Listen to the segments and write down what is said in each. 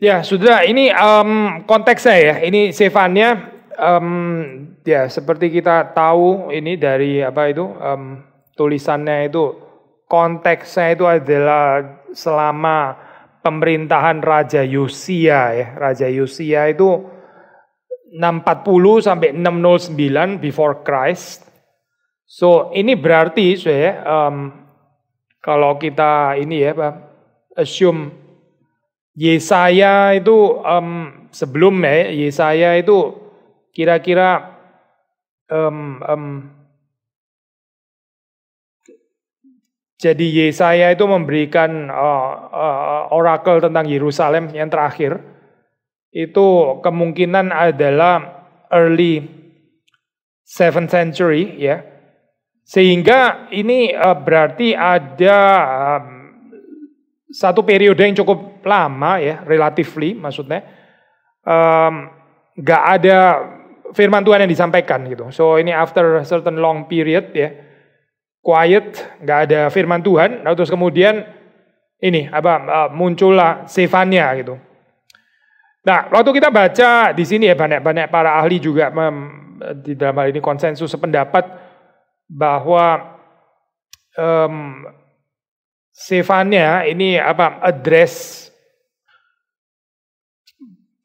Ya, sudah ini konteksnya ya. Ini Zephania ya seperti kita tahu ini dari apa itu tulisannya itu konteksnya itu adalah selama pemerintahan Raja Yosia ya. Raja Yosia itu 640 sampai 609 before Christ. So ini berarti kalau kita ini ya assume Yesaya itu sebelumnya Yesaya itu kira-kira jadi Yesaya itu memberikan oracle tentang Yerusalem yang terakhir itu kemungkinan adalah early 7th century ya. Sehingga ini berarti ada satu periode yang cukup lama ya, relatively maksudnya nggak ada firman Tuhan yang disampaikan gitu. So ini after a certain long period ya, quiet, nggak ada firman Tuhan. Lalu terus kemudian ini muncullah Zephania gitu. Nah, waktu kita baca di sini ya banyak para ahli juga di dalam hal ini konsensus sependapat bahwa Zephania ini address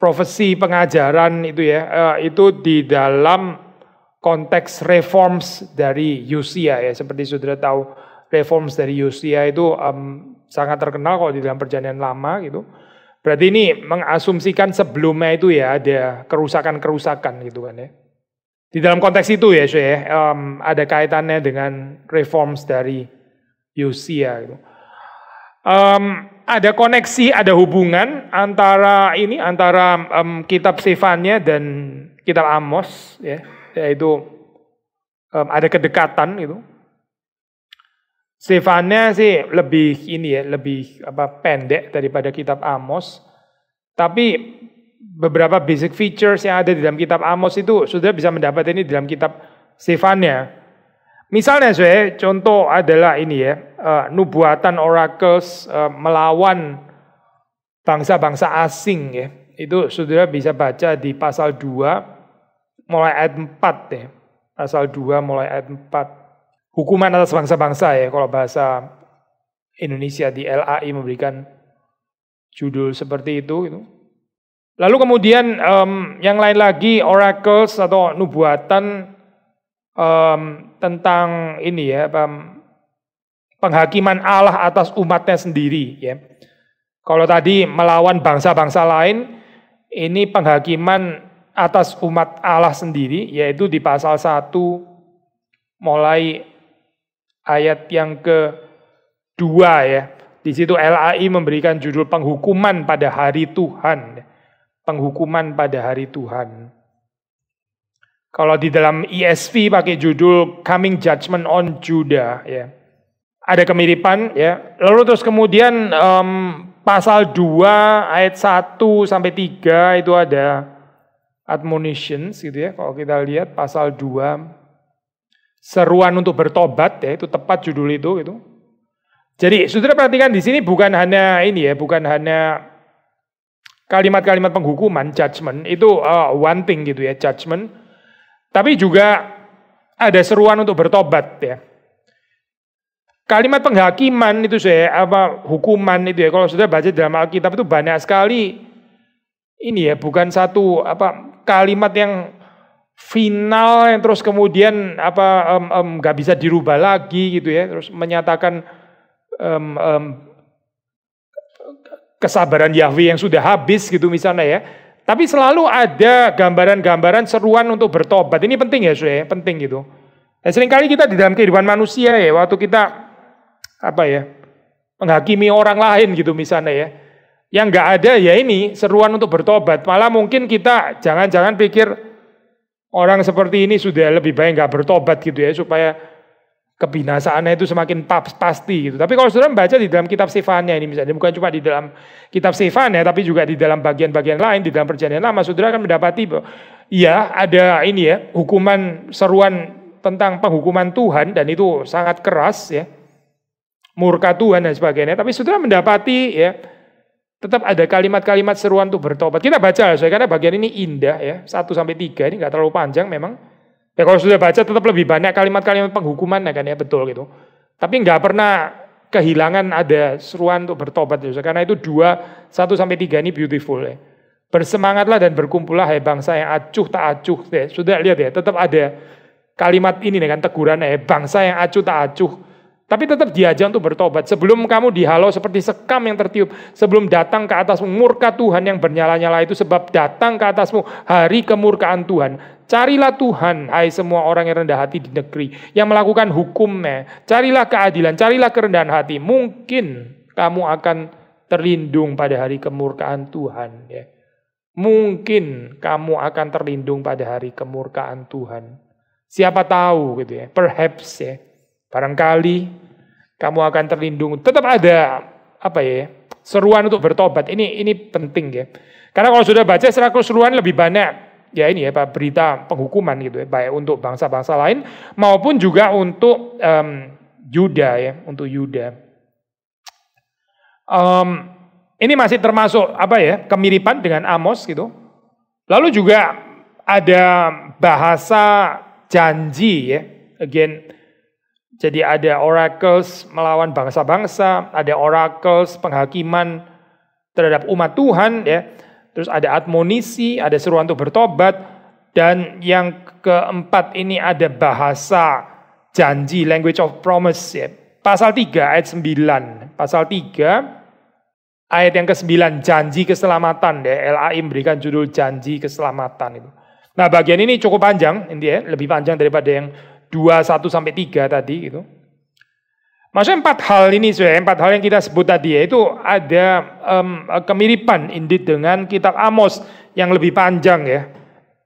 profesi pengajaran itu ya, itu di dalam konteks reforms dari Yosia ya, seperti saudara tahu reforms dari Yosia itu sangat terkenal kalau di dalam perjanjian lama gitu. Berarti ini mengasumsikan sebelumnya itu ya ada kerusakan-kerusakan gitu kan ya. Di dalam konteks itu ya, ada kaitannya dengan reforms dari Yosia gitu. Ada koneksi, ada hubungan antara kitab Zephania dan kitab Amos ya, yaitu ada kedekatan gitu. Zephania sih lebih pendek daripada kitab Amos. Tapi beberapa basic features yang ada di dalam kitab Amos itu sudah bisa mendapat ini di dalam kitab Zephania. Misalnya contoh adalah ini ya, nubuatan oracles melawan bangsa-bangsa asing ya. Itu saudara bisa baca di pasal 2 mulai ayat 4 ya. Pasal 2 mulai ayat 4. Hukuman atas bangsa-bangsa ya, kalau bahasa Indonesia di LAI memberikan judul seperti itu gitu. Lalu kemudian yang lain lagi oracles atau nubuatan tentang ini ya, penghakiman Allah atas umatnya sendiri ya. Kalau tadi melawan bangsa-bangsa lain, ini penghakiman atas umat Allah sendiri, yaitu di pasal 1 mulai ayat yang ke-2 ya. Di situ LAI memberikan judul penghukuman pada hari Tuhan. Penghukuman pada hari Tuhan. Kalau di dalam ESV pakai judul Coming Judgment on Judah ya. Ada kemiripan ya. Lalu terus kemudian pasal 2 ayat 1 sampai 3 itu ada admonitions gitu ya. Kalau kita lihat pasal 2 seruan untuk bertobat ya, itu tepat judul itu gitu. Jadi saudara perhatikan di sini bukan hanya ini ya, bukan hanya kalimat-kalimat penghukuman, judgment, itu one thing gitu ya, judgment. Tapi juga ada seruan untuk bertobat ya. Kalimat penghakiman itu hukuman itu ya, kalau sudah baca dalam Alkitab itu banyak sekali ini ya, bukan satu kalimat yang final yang terus kemudian nggak bisa dirubah lagi gitu ya, terus menyatakan kesabaran Yahweh yang sudah habis gitu misalnya ya. Tapi selalu ada gambaran-gambaran seruan untuk bertobat. Ini penting ya, penting gitu. Dan seringkali kita di dalam kehidupan manusia ya, waktu kita menghakimi orang lain gitu misalnya ya, yang nggak ada ya ini seruan untuk bertobat. Malah mungkin kita jangan-jangan pikir orang seperti ini sudah lebih baik nggak bertobat gitu ya, supaya kebinasaannya itu semakin pasti gitu. Tapi kalau saudara membaca di dalam kitab Zephania ini misalnya, bukan cuma di dalam kitab Zephania, tapi juga di dalam bagian-bagian lain di dalam perjanjian lama, saudara akan mendapati bahwa ya ada ini ya, hukuman seruan tentang penghukuman Tuhan, dan itu sangat keras ya, murka Tuhan dan sebagainya. Tapi saudara mendapati ya Tetap ada kalimat-kalimat seruan untuk bertobat. Kita baca ya, karena bagian ini indah ya, 1-3 ini nggak terlalu panjang memang. Ya kalau sudah baca tetap lebih banyak kalimat-kalimat penghukuman ya kan ya, betul gitu. Tapi nggak pernah kehilangan ada seruan untuk bertobat ya, karena itu 1-3 ini beautiful ya. Bersemangatlah dan berkumpullah hai bangsa yang acuh tak acuh ya. Sudah lihat ya, tetap ada kalimat ini kan teguran ya, bangsa yang acuh tak acuh. Tapi tetap diajak untuk bertobat. Sebelum kamu dihalau seperti sekam yang tertiup, sebelum datang ke atasmu murka Tuhan yang bernyala-nyala itu, sebab datang ke atasmu hari kemurkaan Tuhan. Carilah Tuhan, hai semua orang yang rendah hati di negeri, yang melakukan hukumnya. Carilah keadilan, carilah kerendahan hati. Mungkin kamu akan terlindung pada hari kemurkaan Tuhan. Ya. Mungkin kamu akan terlindung pada hari kemurkaan Tuhan. Siapa tahu gitu ya, perhaps ya. Barangkali kamu akan terlindung. Tetap ada seruan untuk bertobat. Ini penting ya. Karena kalau sudah baca secara keseluruhan lebih banyak ya ini ya berita penghukuman gitu ya, baik untuk bangsa-bangsa lain maupun juga untuk Yuda ya, untuk Yuda. Ini masih termasuk kemiripan dengan Amos gitu. Lalu juga ada bahasa janji ya, again. Jadi ada oracles melawan bangsa-bangsa, ada oracles penghakiman terhadap umat Tuhan ya. Terus ada admonisi, ada seruan untuk bertobat, dan yang keempat ini ada bahasa janji, language of promise ya. Pasal 3 ayat 9. Pasal 3 ayat yang ke-9, janji keselamatan ya. LAI memberikan judul janji keselamatan itu. Nah, bagian ini cukup panjang, ini ya, lebih panjang daripada yang 2-1-3 tadi gitu. Maksudnya 4 hal ini, 4 hal yang kita sebut tadi ya, itu ada kemiripan indeed dengan kitab Amos yang lebih panjang ya.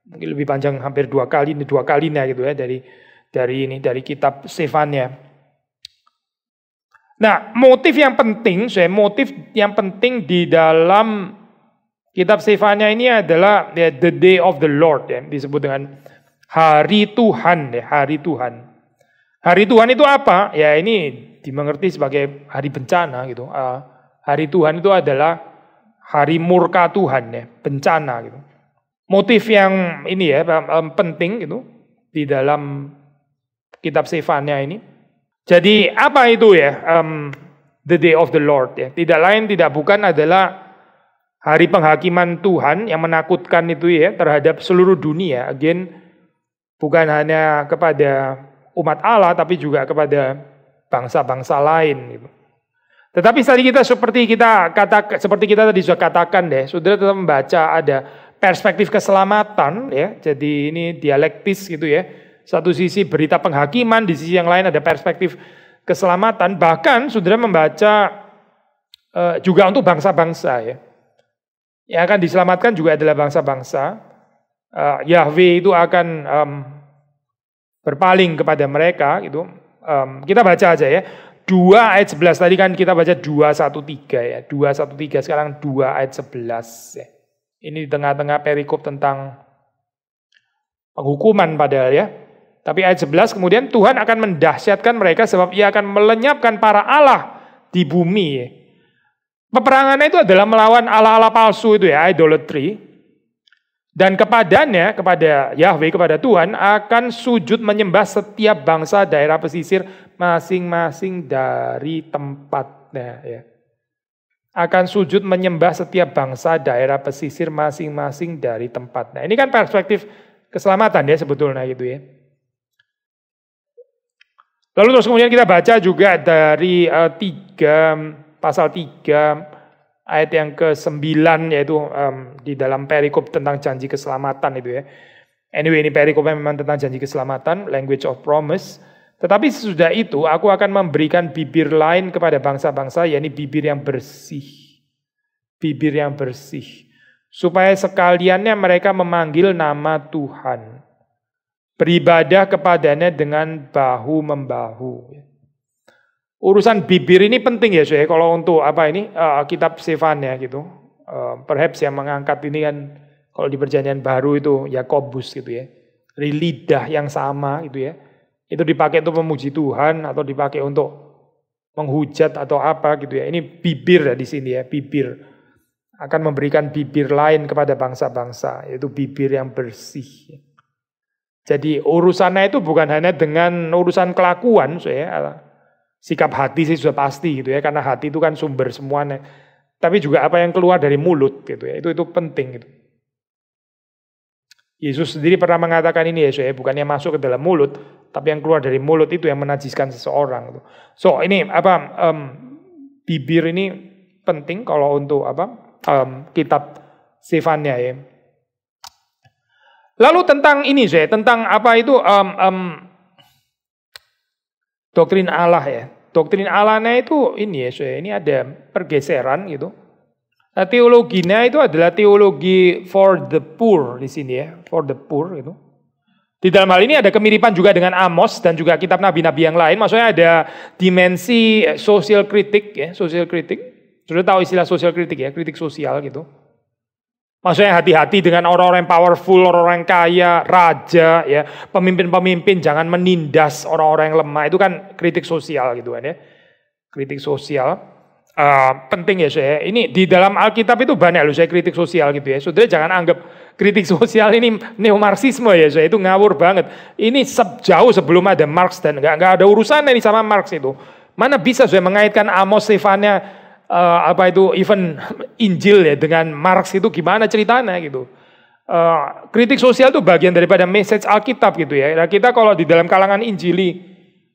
Mungkin lebih panjang hampir 2 kalinya gitu ya dari kitab Sefania. Nah, motif yang penting di dalam kitab Sefania ini adalah ya, the day of the Lord ya, disebut dengan hari Tuhan ya, hari Tuhan. Hari Tuhan itu apa? Ya ini dimengerti sebagai hari bencana gitu. Hari Tuhan itu adalah hari murka Tuhan ya, bencana gitu. Motif yang ini ya penting gitu di dalam kitab Sefania ini. Jadi apa itu ya the day of the Lord ya? Tidak lain tidak bukan adalah hari penghakiman Tuhan yang menakutkan itu ya terhadap seluruh dunia. Again, bukan hanya kepada umat Allah, tapi juga kepada bangsa-bangsa lain. Gitu. Tetapi seperti kita tadi sudah katakan deh, saudara tetap membaca ada perspektif keselamatan ya. Jadi ini dialektis gitu ya. Satu sisi berita penghakiman, di sisi yang lain ada perspektif keselamatan. Bahkan saudara membaca juga untuk bangsa-bangsa ya. Yang akan diselamatkan juga adalah bangsa-bangsa. Yahweh itu akan berpaling kepada mereka gitu. Kita baca aja ya. 2 ayat 11 tadi kan kita baca 2-1-3 ya. 2-1-3 sekarang 2 ayat 11 ya. Ini di tengah-tengah perikop tentang penghukuman padahal ya. Tapi ayat 11 kemudian Tuhan akan mendahsyatkan mereka sebab ia akan melenyapkan para Allah di bumi ya. Peperangannya itu adalah melawan Allah-Allah palsu itu ya, idolatry. Dan kepada Yahweh, kepada Tuhan akan sujud menyembah setiap bangsa daerah pesisir masing-masing dari tempatnya. Ya. Akan sujud menyembah setiap bangsa daerah pesisir masing-masing dari tempatnya. Ini kan perspektif keselamatan ya sebetulnya gitu ya. Lalu terus kemudian kita baca juga dari pasal 3 ayat yang ke-9 yaitu di dalam perikop tentang janji keselamatan itu ya. Anyway ini perikopnya memang tentang janji keselamatan, language of promise. Tetapi sesudah itu aku akan memberikan bibir lain kepada bangsa-bangsa, yakni bibir yang bersih. Bibir yang bersih. Supaya sekaliannya mereka memanggil nama Tuhan. Beribadah kepadanya dengan bahu-membahu. Urusan bibir ini penting ya, saya kalau untuk kitab Sefania gitu. Perhaps yang mengangkat ini kan kalau di Perjanjian Baru itu Yakobus gitu ya. Dari lidah yang sama gitu ya. Itu dipakai untuk memuji Tuhan atau dipakai untuk menghujat atau apa gitu ya. Ini bibir ya di sini ya, bibir. akan memberikan bibir lain kepada bangsa-bangsa, yaitu bibir yang bersih. Jadi urusannya itu bukan hanya dengan urusan kelakuan, sikap hati sih sudah pasti gitu ya, karena hati itu kan sumber semuanya. Tapi juga apa yang keluar dari mulut gitu ya, itu penting gitu. Yesus sendiri pernah mengatakan ini ya, bukannya masuk ke dalam mulut, tapi yang keluar dari mulut itu yang menajiskan seseorang. Gitu. So ini bibir ini penting kalau untuk kitab Sefania ya. Lalu tentang ini tentang apa itu doktrin Allah ya. Doktrin Allahnya itu ini ya, ini ada pergeseran gitu. Nah, teologinya itu adalah teologi for the poor di sini ya, for the poor gitu. Di dalam hal ini ada kemiripan juga dengan Amos dan juga kitab nabi-nabi yang lain. Maksudnya ada dimensi social kritik ya, social kritik. Sudah tahu istilah social kritik ya, kritik sosial gitu. Maksudnya hati-hati dengan orang-orang yang powerful, orang-orang yang kaya, raja, ya, pemimpin-pemimpin jangan menindas orang-orang yang lemah. Itu kan kritik sosial gitu kan ya, kritik sosial penting ya saya. Ini di dalam Alkitab itu banyak loh saya kritik sosial gitu ya. Saudara jangan anggap kritik sosial ini neomarxisme ya saya, itu ngawur banget. Ini jauh sebelum ada Marx dan nggak ada urusan ini sama Marx itu. Mana bisa saya mengaitkan Amos, Sefania, even Injil ya dengan Marx itu gimana ceritanya gitu. Kritik sosial itu bagian daripada message Alkitab gitu ya. Nah, kita kalau di dalam kalangan Injili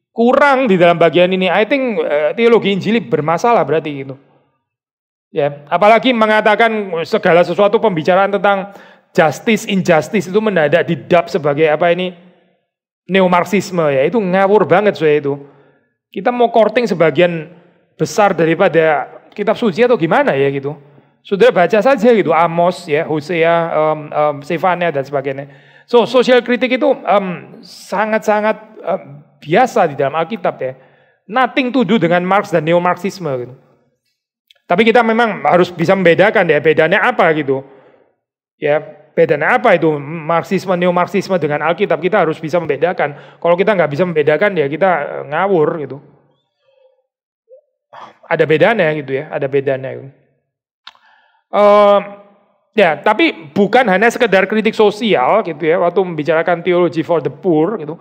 kurang di dalam bagian ini, I think teologi Injili bermasalah berarti gitu. Ya, apalagi mengatakan segala sesuatu pembicaraan tentang justice injustice itu mendadak didap sebagai neomarxisme ya. Itu ngawur banget itu. Kita mau courting sebagian besar daripada kitab suci atau gimana ya gitu. Sudah baca saja gitu Amos ya, Hosea, Sefania dan sebagainya. So social kritik itu sangat-sangat biasa di dalam Alkitab ya. Nothing to do dengan Marx dan neomarxisme gitu. Tapi kita memang harus bisa membedakan ya, bedanya apa gitu. Ya, bedanya apa itu Marxisme, neomarxisme dengan Alkitab, kita harus bisa membedakan. Kalau kita nggak bisa membedakan ya kita ngawur gitu. Ada bedanya gitu ya, ada bedanya. Ya, tapi bukan hanya sekedar kritik sosial gitu ya, waktu membicarakan teologi for the poor gitu,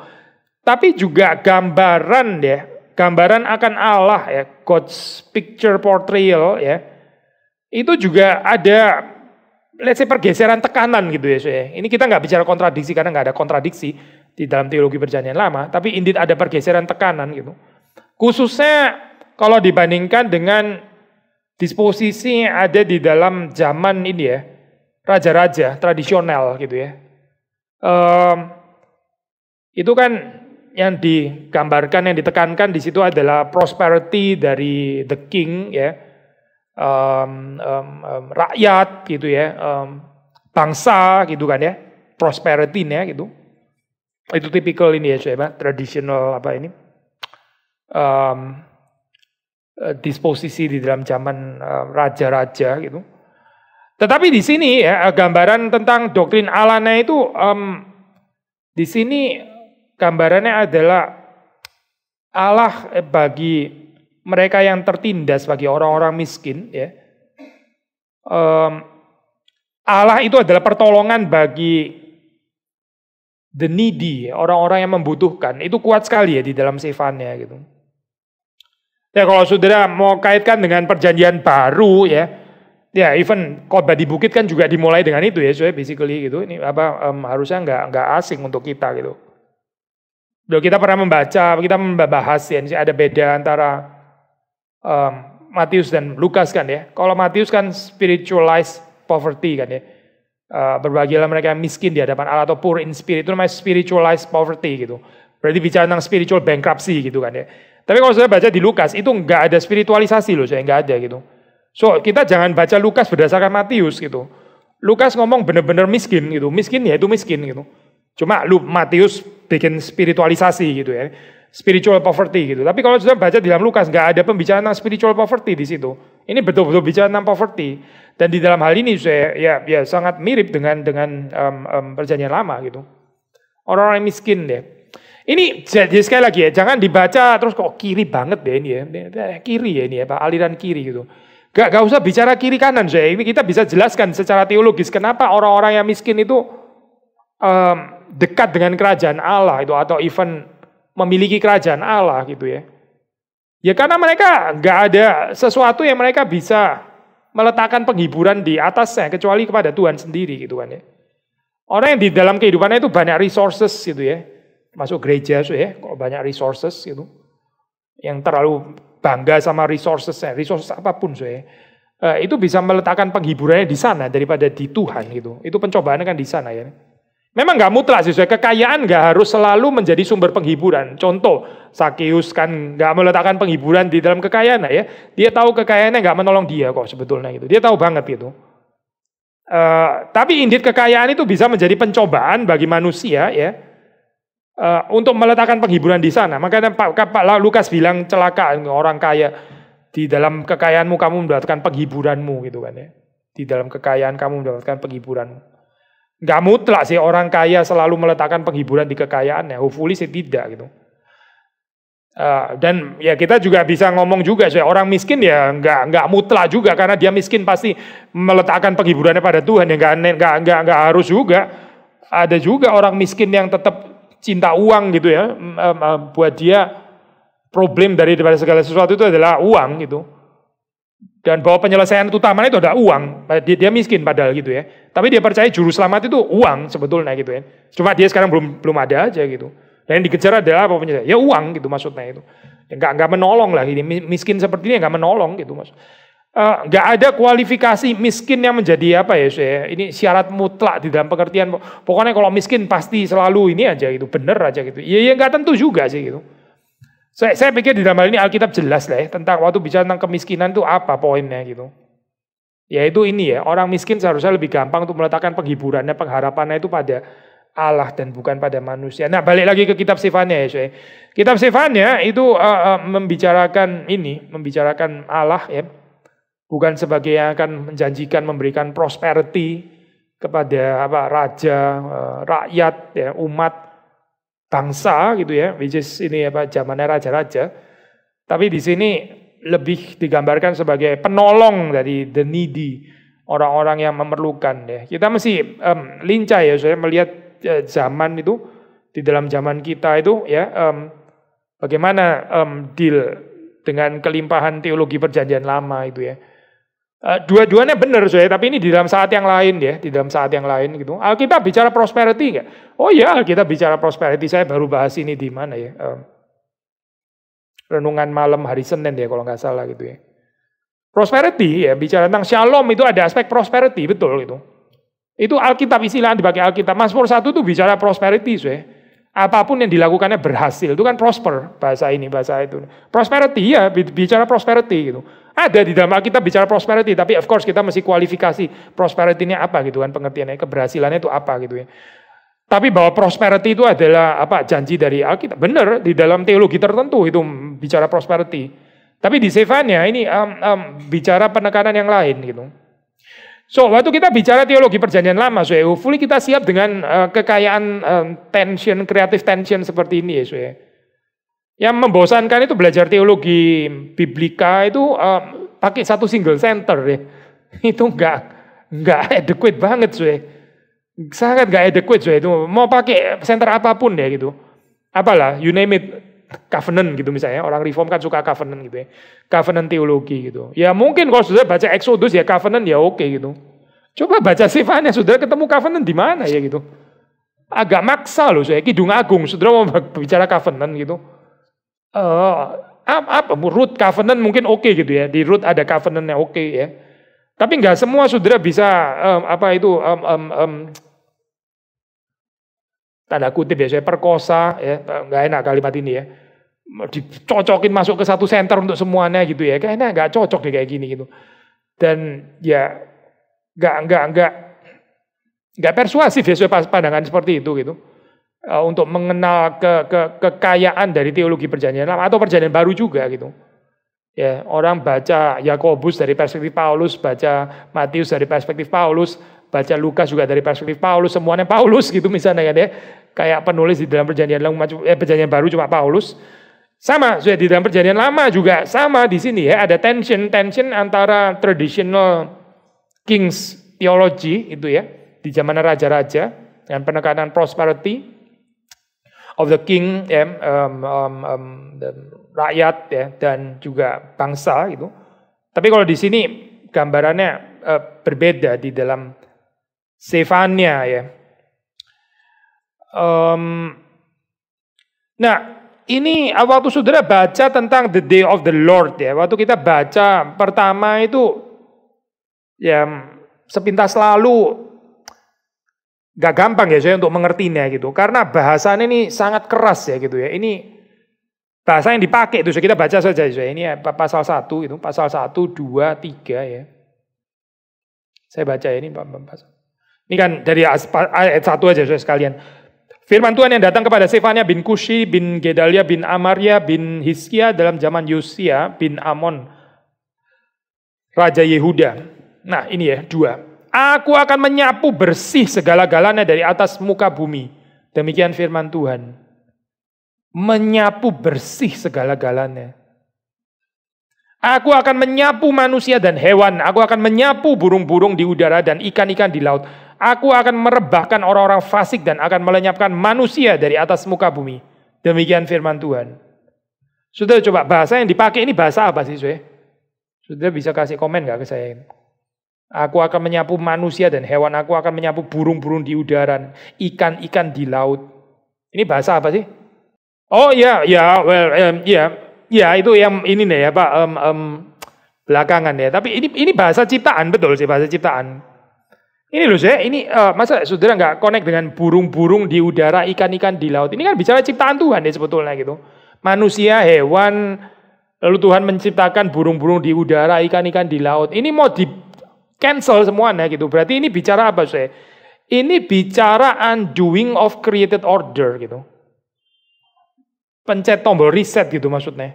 tapi juga gambaran ya, gambaran akan Allah ya, God's picture portrayal ya, itu juga ada, let's say pergeseran tekanan gitu ya. Ini kita nggak bicara kontradiksi karena nggak ada kontradiksi di dalam teologi perjanjian lama, tapi indeed ada pergeseran tekanan gitu, khususnya kalau dibandingkan dengan disposisi yang ada di dalam zaman ini ya, raja-raja tradisional gitu ya. Itu kan yang digambarkan, yang ditekankan di situ adalah prosperity dari the king ya, rakyat gitu ya, bangsa gitu kan ya, prosperity-nya gitu. Itu tipikal ini ya, tradisional disposisi di dalam zaman raja-raja gitu. Tetapi di sini ya gambaran tentang doktrin Allahnya itu di sini gambarannya adalah Allah bagi mereka yang tertindas, bagi orang-orang miskin ya. Allah itu adalah pertolongan bagi the needy, orang-orang yang membutuhkan. Itu kuat sekali ya di dalam Sefania gitu. Ya kalau saudara mau kaitkan dengan perjanjian baru ya even khotbah di bukit kan juga dimulai dengan itu ya, basically gitu. Ini harusnya nggak asing untuk kita gitu. Kita pernah membaca, kita membahas ya, ada beda antara Matius dan Lukas kan ya. Kalau Matius kan spiritualized poverty kan ya. Berbahagialah mereka yang miskin di hadapan Allah atau poor in spirit, itu namanya spiritualized poverty gitu. Berarti bicara tentang spiritual bankruptcy gitu kan ya. Tapi kalau saya baca di Lukas itu nggak ada spiritualisasi loh, nggak ada gitu. So kita jangan baca Lukas berdasarkan Matius gitu. Lukas ngomong bener-bener miskin gitu, miskin ya itu miskin gitu. Cuma Matius bikin spiritualisasi gitu ya, spiritual poverty gitu. Tapi kalau sudah baca di dalam Lukas nggak ada pembicaraan tentang spiritual poverty di situ. Ini betul-betul bicara tentang poverty. Dan di dalam hal ini saya ya sangat mirip dengan perjanjian lama gitu. Orang-orang miskin deh. Ini jadi sekali lagi ya, jangan dibaca terus kok kiri banget deh ini ya. Kiri ya ini ya, aliran kiri gitu. Gak usah bicara kiri kanan, saya. Ini kita bisa jelaskan secara teologis kenapa orang-orang yang miskin itu dekat dengan kerajaan Allah itu, atau even memiliki kerajaan Allah gitu ya. Ya karena mereka nggak ada sesuatu yang mereka bisa meletakkan penghiburan di atasnya kecuali kepada Tuhan sendiri gitu kan ya. Orang yang di dalam kehidupannya itu banyak resources gitu ya. Masuk gereja so ya, kok banyak resources gitu. Yang terlalu bangga sama resources apapun so ya. Itu bisa meletakkan penghiburannya di sana daripada di Tuhan gitu. Itu pencobaannya kan di sana ya. Memang nggak mutlak sih, kekayaan nggak harus selalu menjadi sumber penghiburan. Contoh, Sakeus kan nggak meletakkan penghiburan di dalam kekayaan ya. Dia tahu kekayaannya nggak menolong dia kok sebetulnya gitu. Dia tahu banget gitu. Tapi indeed kekayaan itu bisa menjadi pencobaan bagi manusia ya, untuk meletakkan penghiburan di sana. Makanya Pak Lukas bilang celaka orang kaya, di dalam kekayaanmu kamu mendapatkan penghiburanmu gitu kan ya. Di dalam kekayaan kamu mendapatkan penghiburanmu. Nggak mutlak sih orang kaya selalu meletakkan penghiburan di kekayaannya. Hopefully sih tidak gitu. Dan ya kita juga bisa ngomong juga, orang miskin ya nggak mutlak juga karena dia miskin pasti meletakkan penghiburannya pada Tuhan ya, nggak harus juga. Ada juga orang miskin yang tetap cinta uang gitu ya, buat dia problem daripada segala sesuatu itu adalah uang gitu. Dan bahwa penyelesaian utamanya itu adalah uang. Dia miskin padahal gitu ya. Tapi dia percaya juru selamat itu uang sebetulnya gitu ya. Cuma dia sekarang belum ada aja gitu. Dan yang dikejar adalah apa penyelesaian? Ya uang gitu maksudnya itu. Ya, nggak menolong lah ini. Miskin seperti ini nggak menolong gitu maksud. Nggak ada kualifikasi miskin yang menjadi apa ya saya. Ini syarat mutlak di dalam pengertian. Pokoknya kalau miskin pasti selalu ini aja gitu, bener aja gitu. Ya nggak tentu juga sih gitu. Saya pikir di dalam hal ini Alkitab jelas lah ya, tentang waktu bicara tentang kemiskinan itu apa poinnya gitu. Yaitu ini ya, orang miskin seharusnya lebih gampang untuk meletakkan penghiburannya, pengharapannya itu pada Allah dan bukan pada manusia. Nah balik lagi ke kitab Sefania ya saya. Kitab Sefania itu membicarakan Allah ya, bukan sebagai yang akan menjanjikan memberikan prosperity kepada raja, rakyat, ya, umat, bangsa gitu ya, which is ini zamannya raja-raja. Tapi di sini lebih digambarkan sebagai penolong dari the needy, orang-orang yang memerlukan ya. Kita mesti lincah ya, saya melihat zaman itu, di dalam zaman kita itu ya, bagaimana deal dengan kelimpahan teologi perjanjian lama itu ya. Dua-duanya benar saya, tapi ini di dalam saat yang lain ya, di dalam saat yang lain gitu. Alkitab bicara prosperity enggak? Oh ya, Alkitab bicara prosperity. Saya baru bahas ini di mana ya? Renungan malam hari Senin ya kalau nggak salah gitu ya. Prosperity ya, bicara tentang shalom itu ada aspek prosperity, betul itu. Itu Alkitab, istilah dipakai Alkitab. Mazmur 1 itu bicara prosperity saya. Apapun yang dilakukannya berhasil, itu kan prosper bahasa ini, bahasa itu. Prosperity ya, bicara prosperity gitu. Ada di dalam Alkitab bicara prosperity, tapi of course kita mesti kualifikasi prosperity-nya apa gitu kan, pengertiannya, keberhasilannya itu apa gitu ya. Tapi bahwa prosperity itu adalah janji dari Alkitab, benar di dalam teologi tertentu itu bicara prosperity. Tapi di Sefania ini bicara penekanan yang lain gitu. So, waktu kita bicara teologi perjanjian lama, hopefully kita siap dengan kekayaan creative tension seperti ini ya. Yang membosankan itu belajar teologi biblika itu pakai satu single center ya. Itu enggak adequate banget sangat enggak adequate itu. Mau pakai center apapun ya gitu. Apalah, you name it, covenant gitu misalnya. Orang reform kan suka covenant gitu ya. Covenant teologi gitu. Ya mungkin kalau sudah baca Exodus ya covenant ya oke gitu. Coba baca Sefania, saudara ketemu covenant di mana ya gitu. Agak maksa loh saya, Kidung Agung, saudara mau bicara covenant gitu. Root covenant mungkin oke gitu ya. Di root ada covenantnya oke ya. Tapi nggak semua saudara bisa tanda kutip ya, saya perkosa ya, nggak enak kalimat ini ya. Dicocokin masuk ke satu center untuk semuanya gitu ya. Kayaknya nggak cocok deh kayak gini gitu. Dan ya nggak persuasif ya pandangan seperti itu gitu. Untuk mengenal kekayaan dari teologi perjanjian lama atau perjanjian baru juga gitu. Ya, orang baca Yakobus dari perspektif Paulus, baca Matius dari perspektif Paulus, baca Lukas juga dari perspektif Paulus, semuanya Paulus gitu misalnya kan ya. Kayak penulis di dalam perjanjian lama, perjanjian baru cuma Paulus. Sama, sudah di dalam perjanjian lama juga sama di sini ya, ada tension antara traditional kings theology itu ya, di zaman raja-raja dengan penekanan prosperity of the king ya, rakyat ya, dan juga bangsa itu. Tapi kalau di sini gambarannya berbeda di dalam Sefania ya. Nah, ini waktu saudara baca tentang the day of the Lord ya, waktu kita baca pertama itu ya sepintas lalu gak gampang ya saya untuk mengertinya gitu, karena bahasanya ini sangat keras ya gitu ya. Ini bahasa yang dipakai itu, kita baca saja ya. Ini pasal 1 itu, pasal 1, 2, 3 ya. Saya baca ini pasal. Ini kan dari ayat 1 aja saudara sekalian. Firman Tuhan yang datang kepada Sefania bin Kushi bin Gedalia bin Amaria bin Hizkia dalam zaman Yosia bin Amon, Raja Yehuda. Nah ini ya 2. Aku akan menyapu bersih segala-galanya dari atas muka bumi. Demikian firman Tuhan. Menyapu bersih segala-galanya. Aku akan menyapu manusia dan hewan. Aku akan menyapu burung-burung di udara dan ikan-ikan di laut. Aku akan merebahkan orang-orang fasik dan akan melenyapkan manusia dari atas muka bumi. Demikian firman Tuhan. Sudah coba bahasa yang dipakai ini bahasa apa sih? Sudah bisa kasih komen gak ke saya ini? Aku akan menyapu manusia dan hewan. Aku akan menyapu burung-burung di udara, ikan-ikan di laut. Ini bahasa apa sih? Oh ya, itu yang ini nih ya Pak, belakangan ya. Tapi ini bahasa ciptaan, betul sih bahasa ciptaan. Ini loh saya, ini masa saudara nggak connect dengan burung-burung di udara, ikan-ikan di laut. Ini kan bicara ciptaan Tuhan ya sebetulnya gitu. Manusia, hewan, lalu Tuhan menciptakan burung-burung di udara, ikan-ikan di laut. Ini mau di cancel semuanya gitu. Berarti ini bicara apa saya? Ini bicara undoing of created order gitu. Pencet tombol reset gitu maksudnya.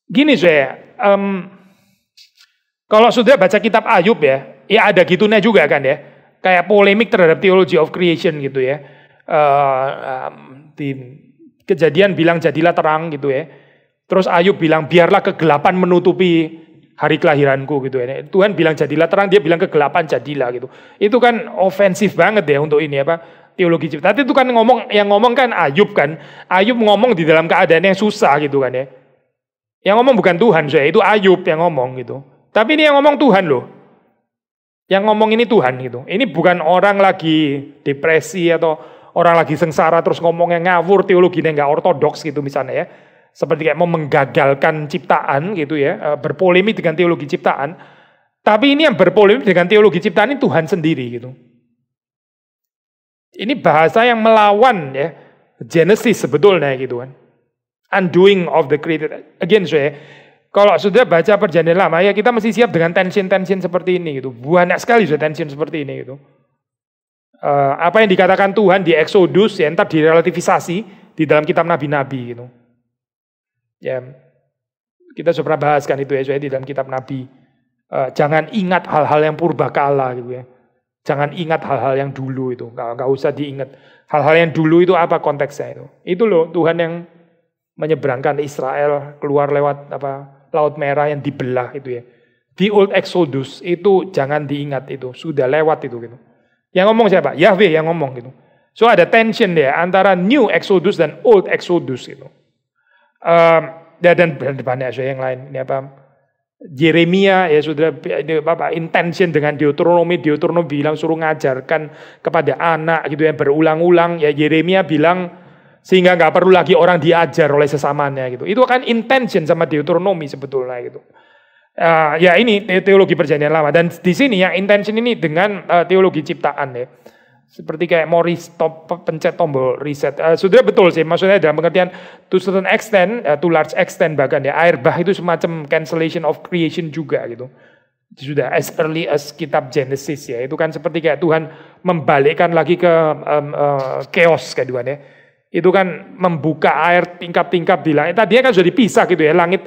Gini saya, kalau sudah baca kitab Ayub ya ada gitunya juga kan ya. Kayak polemik terhadap theology of creation gitu ya. Di Kejadian bilang jadilah terang gitu ya. Terus Ayub bilang biarlah kegelapan menutupi hari kelahiranku gitu ya. Tuhan bilang jadilah terang, dia bilang kegelapan jadilah gitu. Itu kan ofensif banget ya untuk ini apa, teologi cipta. Tapi itu kan yang ngomong kan Ayub kan. Ayub ngomong di dalam keadaan yang susah gitu kan ya. Yang ngomong bukan Tuhan saya, itu Ayub yang ngomong gitu. Tapi ini yang ngomong Tuhan loh. Yang ngomong ini Tuhan gitu. Ini bukan orang lagi depresi atau orang lagi sengsara terus ngomongnya ngawur, teologinya nggak ortodoks gitu misalnya ya. Seperti kayak mau menggagalkan ciptaan gitu ya, berpolemik dengan teologi ciptaan. Tapi ini yang berpolemik dengan teologi ciptaan ini Tuhan sendiri gitu. Ini bahasa yang melawan ya Genesis sebetulnya gitu kan. Undoing of the created. Again saya, kalau sudah baca perjanjian lama ya kita mesti siap dengan tension-tension seperti ini gitu. Banyak sekali sudah tension seperti ini gitu. Apa yang dikatakan Tuhan di Exodus ya entar direlativisasi di dalam kitab nabi-nabi gitu. Ya, kita sudah pernah bahas kan itu ya di dalam kitab nabi. Jangan ingat hal-hal yang purbakala gitu ya. Jangan ingat hal-hal yang dulu itu. Gak usah diingat. Hal-hal yang dulu itu apa konteksnya itu. Itu loh Tuhan yang menyeberangkan Israel keluar lewat Laut Merah yang dibelah itu ya. The old Exodus itu jangan diingat itu. Sudah lewat itu gitu. Yang ngomong siapa? Yahweh yang ngomong gitu. So ada tension ya antara new Exodus dan old Exodus gitu. Dan banyak yang lain. Ini Yeremia ya sudah intention dengan Deuteronomi bilang suruh ngajarkan kepada anak gitu ya berulang-ulang ya. Yeremia bilang sehingga nggak perlu lagi orang diajar oleh sesamanya gitu. Itu kan intention sama Deuteronomi sebetulnya gitu. Ya ini teologi perjanjian lama dan di sini yang intention ini dengan teologi ciptaan ya. Seperti kayak mau pencet tombol reset. Sudah betul sih, maksudnya dalam pengertian to certain extent, to large extent bahkan ya, air bah itu semacam cancellation of creation juga gitu. Sudah as early as kitab Genesis ya, itu kan seperti kayak Tuhan membalikkan lagi ke chaos kayak Tuhan ya. Itu kan membuka air tingkap-tingkap di langit. Tadinya kan sudah dipisah gitu ya, langit,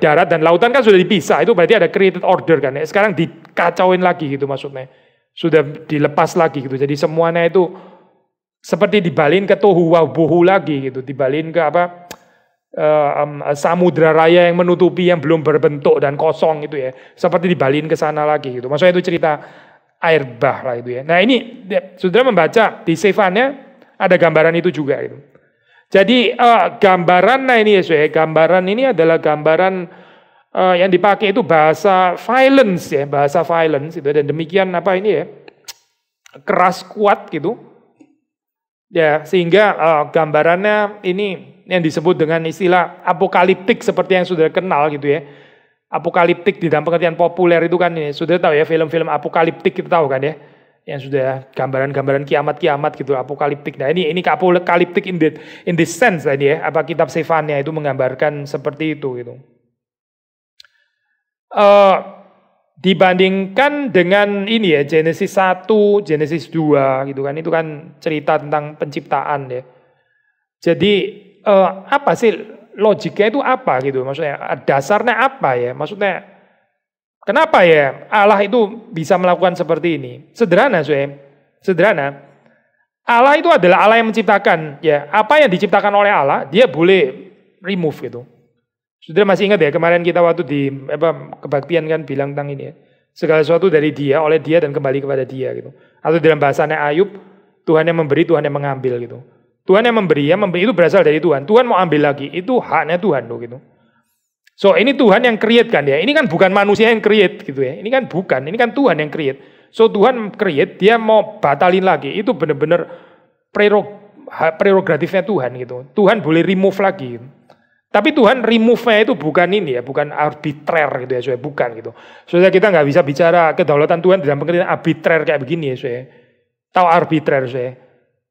darat dan lautan kan sudah dipisah, itu berarti ada created order kan ya. Sekarang dikacauin lagi gitu maksudnya. Sudah dilepas lagi gitu. Jadi semuanya itu seperti dibalin ke tohu wabohu lagi gitu. Dibalin ke samudra raya yang menutupi yang belum berbentuk dan kosong itu ya, seperti dibalikin ke sana lagi gitu. Maksudnya itu cerita air bah lah itu ya. Nah ini saudara membaca di Sefanya ada gambaran itu juga gitu. Jadi gambaran, nah ini ya saudara, gambaran ini adalah gambaran yang dipakai itu bahasa violence ya, bahasa violence itu, dan demikian apa ini ya, keras kuat gitu. Ya, sehingga gambarannya ini yang disebut dengan istilah apokaliptik seperti yang sudah kenal gitu ya. Apokaliptik di dalam pengertian populer itu kan ini, sudah tahu ya, film-film apokaliptik kita tahu kan ya. Yang sudah gambaran-gambaran kiamat-kiamat gitu, apokaliptik. Nah, ini apokaliptik in this sense tadi ya, apa kitab Sefanya itu menggambarkan seperti itu gitu. Dibandingkan dengan ini ya, Genesis 1, Genesis 2 gitu kan, itu kan cerita tentang penciptaan ya. Jadi apa sih logiknya itu apa gitu, maksudnya dasarnya apa ya, maksudnya kenapa ya Allah itu bisa melakukan seperti ini? Sederhana, sederhana. Allah itu adalah Allah yang menciptakan ya, apa yang diciptakan oleh Allah dia boleh remove gitu. Saudara masih ingat ya kemarin kita waktu di kebaktian kan bilang tentang ini ya, segala sesuatu dari dia, oleh dia dan kembali kepada dia gitu. Atau dalam bahasanya Ayub, Tuhan yang memberi, Tuhan yang mengambil gitu. Tuhan yang memberi itu berasal dari Tuhan. Tuhan mau ambil lagi, itu haknya Tuhan loh gitu. So ini Tuhan yang create kan ya. Ini kan bukan manusia yang create gitu ya. Ini kan bukan, ini kan Tuhan yang create. So Tuhan create, dia mau batalin lagi. Itu benar-benar prerogatifnya Tuhan gitu. Tuhan boleh remove lagi. Tapi Tuhan remove-nya itu bukan ini ya, bukan arbitrer gitu ya, soalnya bukan gitu. Soalnya kita nggak bisa bicara kedaulatan Tuhan dalam pengertian arbitrer kayak begini ya, soalnya. Tahu arbitrer soalnya.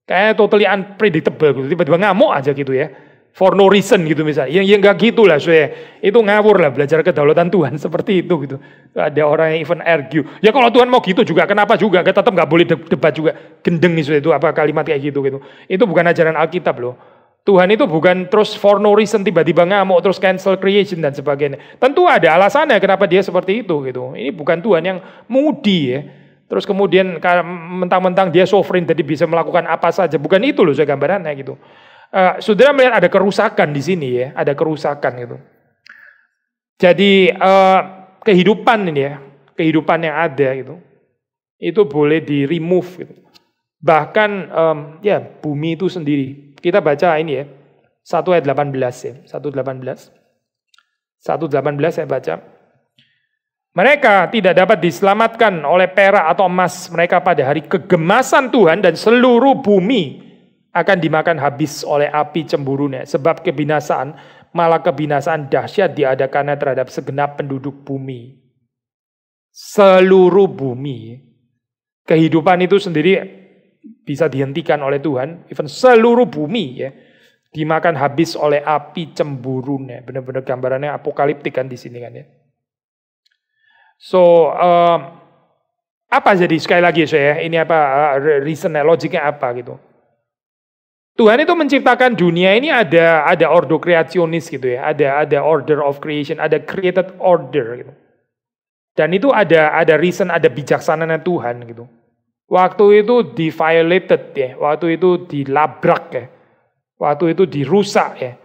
Kayaknya totally unpredictable gitu, tiba-tiba ngamuk aja gitu ya, for no reason gitu misalnya. Yang nggak gitu lah, itu ngawur lah belajar kedaulatan Tuhan seperti itu gitu. Ada orang yang even argue, ya kalau Tuhan mau gitu juga, kenapa juga? Tetap nggak boleh debat juga, gendeng itu apa kalimat kayak gitu gitu. Itu bukan ajaran Alkitab loh. Tuhan itu bukan terus for no reason tiba-tiba ngamuk terus cancel creation dan sebagainya. Tentu ada alasannya kenapa dia seperti itu gitu. Ini bukan Tuhan yang moody ya. Terus kemudian mentang-mentang dia sovereign jadi bisa melakukan apa saja. Bukan itu loh saya gambarannya gitu. Saudara melihat ada kerusakan di sini ya, ada kerusakan gitu. Jadi kehidupan ini ya, kehidupan yang ada gitu, itu boleh di remove gitu. Bahkan ya bumi itu sendiri. Kita baca ini ya, 1 ayat 18 ya, 1:18 saya baca. Mereka tidak dapat diselamatkan oleh perak atau emas mereka pada hari kegemasan Tuhan, dan seluruh bumi akan dimakan habis oleh api cemburunya. Sebab kebinasaan, malah kebinasaan dahsyat diadakannya terhadap segenap penduduk bumi. Seluruh bumi. Kehidupan itu sendiri bisa dihentikan oleh Tuhan. Even seluruh bumi ya, dimakan habis oleh api cemburunya. Benar-benar gambarannya apokaliptik kan di sini kan ya. So, apa jadi sekali lagi saya ini apa reasonnya, logiknya apa gitu? Tuhan itu menciptakan dunia ini ada ordo kreasionis gitu ya, ada order of creation, ada created order gitu. Dan itu ada reason, ada bijaksananya Tuhan gitu. Waktu itu di-violated ya, waktu itu dilabrak ya, waktu itu dirusak ya.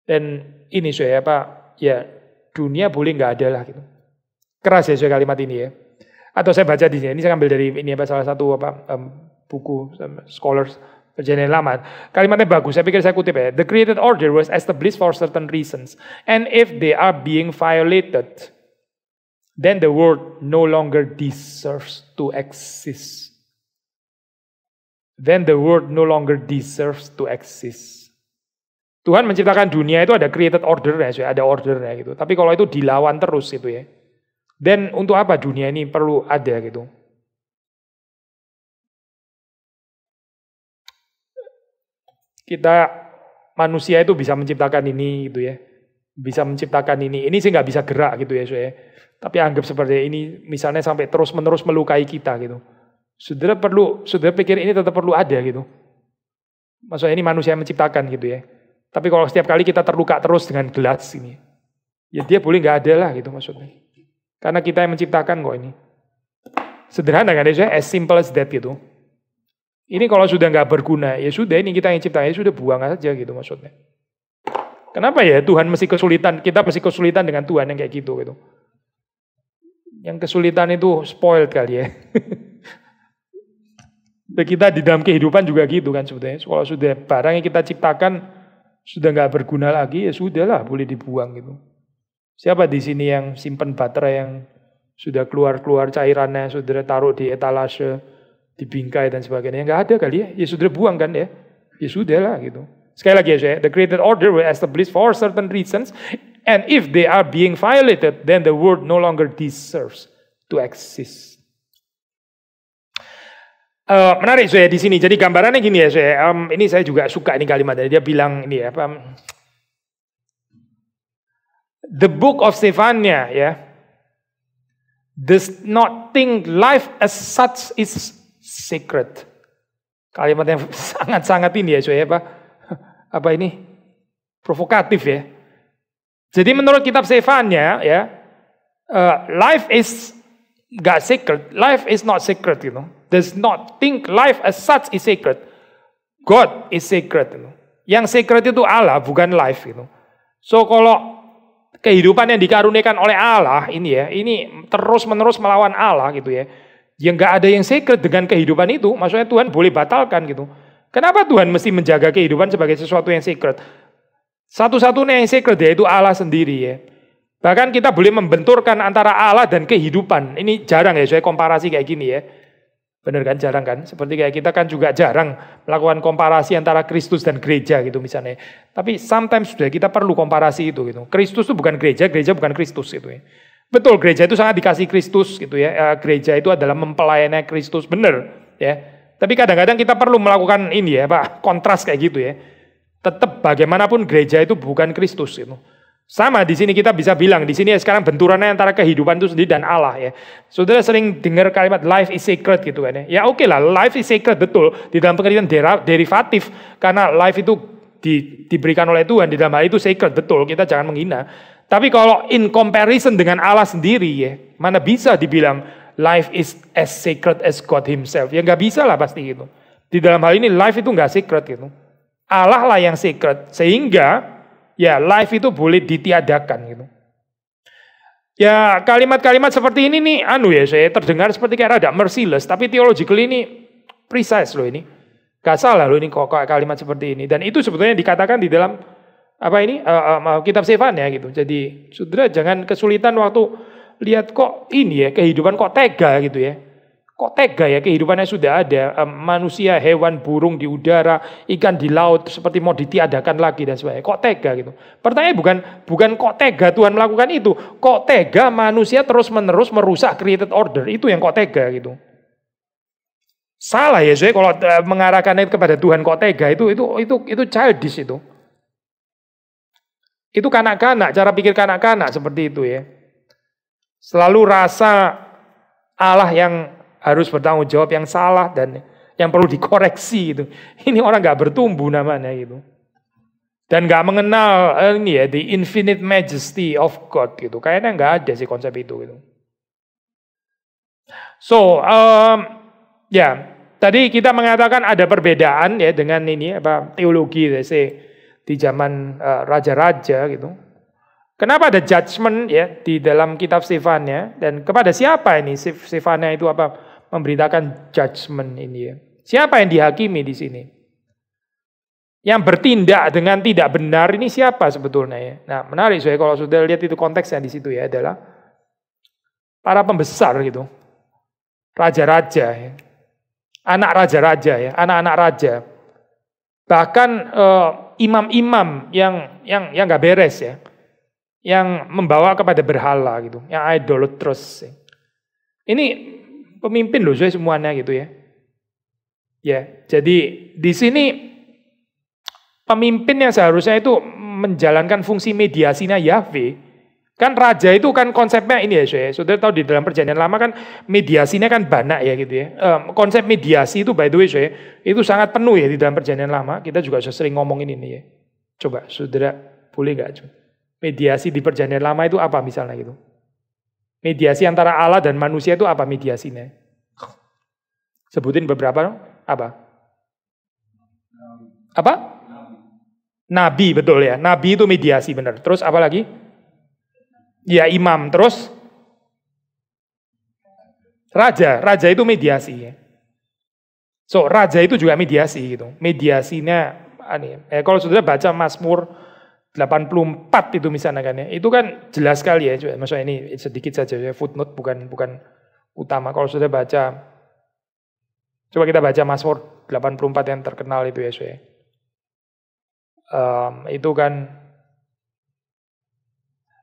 Dan ini saya apa ya, dunia boleh nggak ada lah gitu. Keras ya saya kalimat ini ya. Atau saya baca di sini, ini saya ambil dari ini apa salah satu buku scholars perjanjian lama. Kalimatnya bagus, saya pikir saya kutip ya. The created order was established for certain reasons, and if they are being violated, then the world no longer deserves to exist. Then the world no longer deserves to exist. Tuhan menciptakan dunia itu ada created order ya, ada ordernya gitu. Tapi kalau itu dilawan terus itu ya. Dan untuk apa dunia ini perlu ada gitu? Kita manusia itu bisa menciptakan ini gitu ya. Bisa menciptakan ini. Ini sih nggak bisa gerak gitu ya. Tapi anggap seperti ini misalnya sampai terus-menerus melukai kita gitu. Saudara pikir ini tetap perlu ada gitu. Maksudnya ini manusia yang menciptakan gitu ya. Tapi kalau setiap kali kita terluka terus dengan gelas ini, ya dia boleh nggak ada lah gitu maksudnya. Karena kita yang menciptakan kok ini. Sederhana kan ya, as simple as that gitu. Ini kalau sudah nggak berguna, ya sudah ini kita yang ciptakan, ya sudah buang aja gitu maksudnya. Kenapa ya Tuhan mesti kesulitan, kita mesti kesulitan dengan Tuhan yang kayak gitu gitu. Yang kesulitan itu spoiled kali ya. Kita di dalam kehidupan juga gitu kan sebetulnya. Kalau sudah barang yang kita ciptakan sudah nggak berguna lagi, ya sudahlah, boleh dibuang gitu. Siapa di sini yang simpen baterai yang sudah keluar cairannya, sudah taruh di etalase, di bingkai dan sebagainya? Nggak ada kali ya. Ya sudah buang kan ya. Ya sudahlah gitu. Sekali lagi ya saya, the created order will establish for certain reasons, and if they are being violated, then the world no longer deserves to exist. Menarik saya di sini. Jadi gambarannya gini ya saya. Ini saya juga suka ini kalimatnya. Dia bilang ini ya, the book of Zephaniah ya, does not think life as such is sacred. Kalimat yang sangat-sangat ini ya saya apa ini provokatif ya. Jadi menurut kitab Zephaniah ya, life is gak sacred, life is not sacred, you know. Does not think life as such is sacred. God is sacred, you know. Yang sacred itu Allah, bukan life, gitu. So kalau kehidupan yang dikaruniakan oleh Allah ini ya, ini terus-menerus melawan Allah gitu ya. Yang nggak ada yang sacred dengan kehidupan itu, maksudnya Tuhan boleh batalkan gitu. Kenapa Tuhan mesti menjaga kehidupan sebagai sesuatu yang sacred? Satu-satunya yang sacred yaitu Allah sendiri ya. Bahkan kita boleh membenturkan antara Allah dan kehidupan. Ini jarang ya, saya komparasi kayak gini ya. Bener kan, jarang kan? Seperti kayak kita kan juga jarang melakukan komparasi antara Kristus dan gereja gitu misalnya. Tapi sometimes sudah kita perlu komparasi itu gitu. Kristus itu bukan gereja, gereja bukan Kristus gitu ya. Betul, gereja itu sangat dikasih Kristus gitu ya. Gereja itu adalah mempelayani Kristus, bener ya. Tapi kadang-kadang kita perlu melakukan ini ya, Pak, kontras kayak gitu ya. Tetap bagaimanapun gereja itu bukan Kristus gitu. Sama di sini kita bisa bilang di sini ya sekarang benturannya antara kehidupan itu sendiri dan Allah ya. Saudara sering dengar kalimat life is sacred gitu kan ya. Ya oke lah, life is sacred betul di dalam pengertian derivatif karena life itu diberikan oleh Tuhan, di dalam hal itu sacred betul, kita jangan menghina. Tapi kalau in comparison dengan Allah sendiri ya, mana bisa dibilang life is as sacred as God himself. Ya nggak bisa lah pasti gitu. Di dalam hal ini life itu nggak sacred gitu. Allah lah yang sacred sehingga ya life itu boleh ditiadakan gitu. Ya kalimat-kalimat seperti ini nih ya saya terdengar seperti kayak rada merciless, tapi theologically ini precise loh ini. Gak salah loh ini kok kalimat seperti ini. Dan itu sebetulnya dikatakan di dalam kitab Zephaniah gitu. Jadi saudara jangan kesulitan waktu lihat kok ini ya kehidupan kok tega gitu ya. Kok tega ya kehidupannya sudah ada, manusia, hewan, burung di udara, ikan di laut seperti mau ditiadakan lagi dan sebagainya. Kok tega gitu. Pertanyaannya bukan kok tega Tuhan melakukan itu. Kok tega manusia terus-menerus merusak created order. Itu yang kok tega gitu. Salah ya saya kalau mengarahkan itu kepada Tuhan kok tega itu childish itu. Itu kanak-kanak, cara pikir kanak-kanak seperti itu ya. Selalu rasa Allah yang harus bertanggung jawab yang salah dan yang perlu dikoreksi itu. Ini orang nggak bertumbuh namanya gitu. Dan nggak mengenal ini ya the infinite majesty of God gitu. Kayaknya nggak ada sih konsep itu gitu. So ya tadi kita mengatakan ada perbedaan ya dengan ini teologi di zaman raja-raja gitu. Kenapa ada judgment ya di dalam kitab Zephaniah dan kepada siapa ini Zephaniah itu memberitakan judgment ini ya? Siapa yang dihakimi di sini? Yang bertindak dengan tidak benar ini siapa sebetulnya ya? Nah, menarik saya kalau sudah lihat itu konteksnya di situ ya adalah para pembesar gitu. Raja-raja ya. Anak raja-raja ya, anak-anak raja. Bahkan imam-imam yang enggak beres ya. Yang membawa kepada berhala gitu, yang idolatrous. Ini pemimpin loh saya semuanya gitu ya. Ya, jadi di sini pemimpin yang seharusnya itu menjalankan fungsi mediasinya Yahweh. Kan raja itu kan konsepnya ini ya saya. Saudara tahu di dalam perjanjian lama kan mediasinya kan banyak ya gitu ya. Konsep mediasi itu by the way saya itu sangat penuh ya di dalam perjanjian lama. Kita juga sering ngomongin ini ya. Coba saudara boleh nggak coba? Mediasi di perjanjian lama itu apa misalnya gitu? Mediasi antara Allah dan manusia itu apa mediasinya? Sebutin beberapa, apa? Apa? Nabi, betul ya. Nabi itu mediasi, benar. Terus apa lagi? Ya, imam. Terus raja itu mediasi ya. So, raja itu juga mediasi gitu. Mediasinya kalau sudah baca Mazmur 84 itu misalnya kan ya. Itu kan jelas sekali ya. Maksudnya ini sedikit saja ya, footnote bukan utama. Kalau sudah baca, coba kita baca Mazmur 84 yang terkenal itu ya. Itu kan,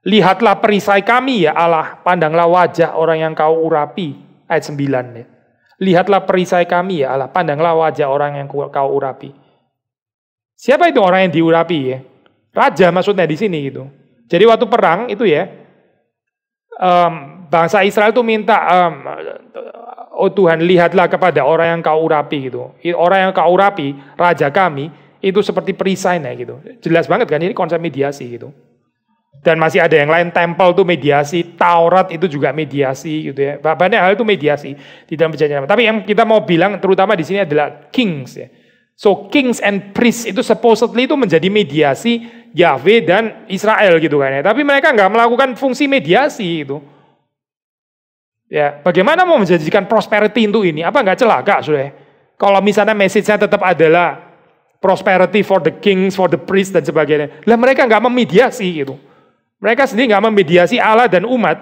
lihatlah perisai kami ya Allah, pandanglah wajah orang yang kau urapi. Ayat 9 ya. Lihatlah perisai kami ya Allah, pandanglah wajah orang yang kau urapi. Siapa itu orang yang diurapi ya? Raja maksudnya di sini gitu. Jadi waktu perang itu ya, bangsa Israel itu minta, oh Tuhan lihatlah kepada orang yang kau urapi gitu. Orang yang kau urapi, raja kami, itu seperti perisai gitu. Jelas banget kan ini konsep mediasi gitu. Dan masih ada yang lain, tempel itu mediasi, Taurat itu juga mediasi gitu ya. Banyak hal itu mediasi di dalam perjanjian lama. Tapi yang kita mau bilang terutama di sini adalah kings ya. So kings and priests itu supposedly itu menjadi mediasi Yahweh dan Israel gitu kan ya. Tapi mereka nggak melakukan fungsi mediasi itu. Ya, bagaimana mau menjanjikan prosperity untuk ini? Apa nggak celaka sudah? Kalau misalnya message-nya tetap adalah prosperity for the kings, for the priests dan sebagainya. Lah mereka nggak memediasi gitu. Mereka sendiri nggak memediasi Allah dan umat,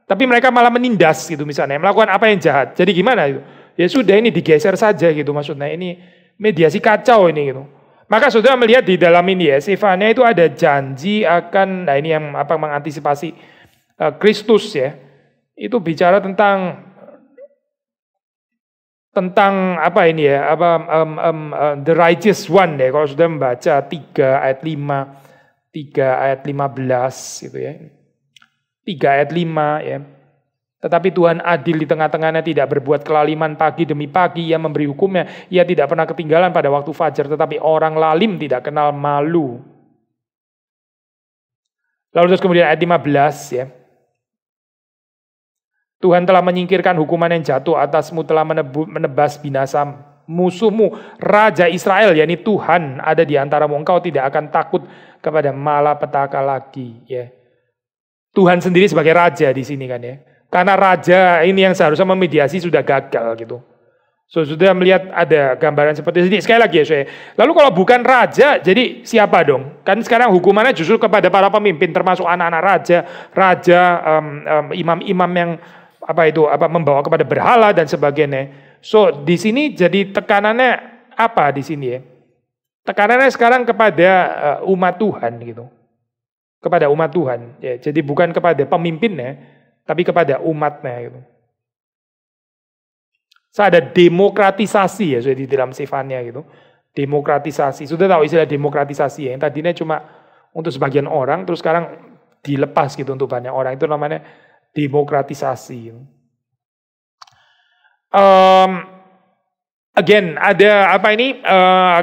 tapi mereka malah menindas gitu misalnya, melakukan apa yang jahat. Jadi gimana itu? Ya sudah ini digeser saja gitu maksudnya. Ini mediasi kacau ini gitu. Maka sudah melihat di dalam ini ya, Sefania itu ada janji akan, nah ini yang mengantisipasi Kristus ya. Itu bicara tentang apa ini ya, the righteous one ya. Kalau sudah membaca 3 ayat 15 gitu ya. 3 ayat 5 ya. Tetapi Tuhan adil, di tengah-tengahnya tidak berbuat kelaliman, pagi demi pagi ia memberi hukumnya. Ia tidak pernah ketinggalan pada waktu fajar, tetapi orang lalim tidak kenal malu. Lalu terus kemudian ayat 15 ya. Tuhan telah menyingkirkan hukuman yang jatuh atasmu, telah menebas binasa musuhmu. Raja Israel, yakni Tuhan, ada di antaramu. Engkau tidak akan takut kepada malapetaka lagi. Ya. Tuhan sendiri sebagai raja di sini kan ya. Karena raja ini yang seharusnya memediasi sudah gagal gitu. So, sudah melihat ada gambaran seperti ini. Sekali lagi ya saya. Lalu kalau bukan raja, jadi siapa dong? Kan sekarang hukumannya justru kepada para pemimpin, termasuk anak-anak raja, imam-imam yang membawa kepada berhala dan sebagainya. So di sini jadi tekanannya apa di sini ya? Tekanannya sekarang kepada umat Tuhan gitu, kepada umat Tuhan. Ya, jadi bukan kepada pemimpinnya, tapi kepada umatnya gitu. So, ada demokratisasi ya sudah di dalam Sefania gitu. Demokratisasi, sudah tahu istilah demokratisasi ya? Yang tadinya cuma untuk sebagian orang, terus sekarang dilepas gitu untuk banyak orang. Itu namanya demokratisasi. Again, ada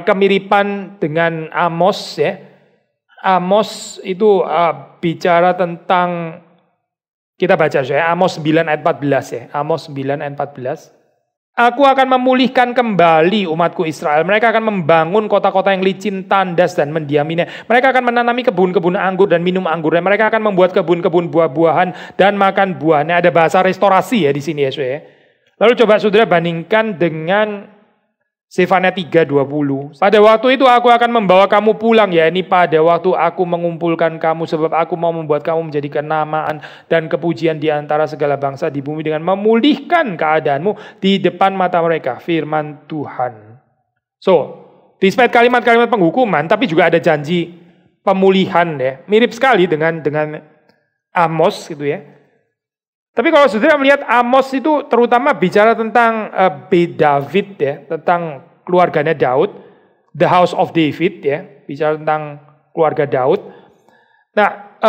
kemiripan dengan Amos ya. Amos itu bicara tentang, kita baca ya, Amos 9 ayat 14 ya. Amos 9 ayat 14. Aku akan memulihkan kembali umatku Israel. Mereka akan membangun kota-kota yang licin, tandas dan mendiaminya. Mereka akan menanami kebun-kebun anggur dan minum anggurnya. Mereka akan membuat kebun-kebun buah-buahan dan makan buahnya. Ada bahasa restorasi ya di sini ya. Lalu coba saudara bandingkan dengan Sefania 3:20. Pada waktu itu aku akan membawa kamu pulang, ya ini pada waktu aku mengumpulkan kamu, sebab aku mau membuat kamu menjadi kenamaan dan kepujian di antara segala bangsa di bumi dengan memulihkan keadaanmu di depan mata mereka, firman Tuhan. So, despite kalimat-kalimat penghukuman, tapi juga ada janji pemulihan ya. Mirip sekali dengan Amos gitu ya. Tapi kalau saudara melihat Amos itu terutama bicara tentang David ya, tentang keluarganya Daud, the house of David ya, bicara tentang keluarga Daud. Nah,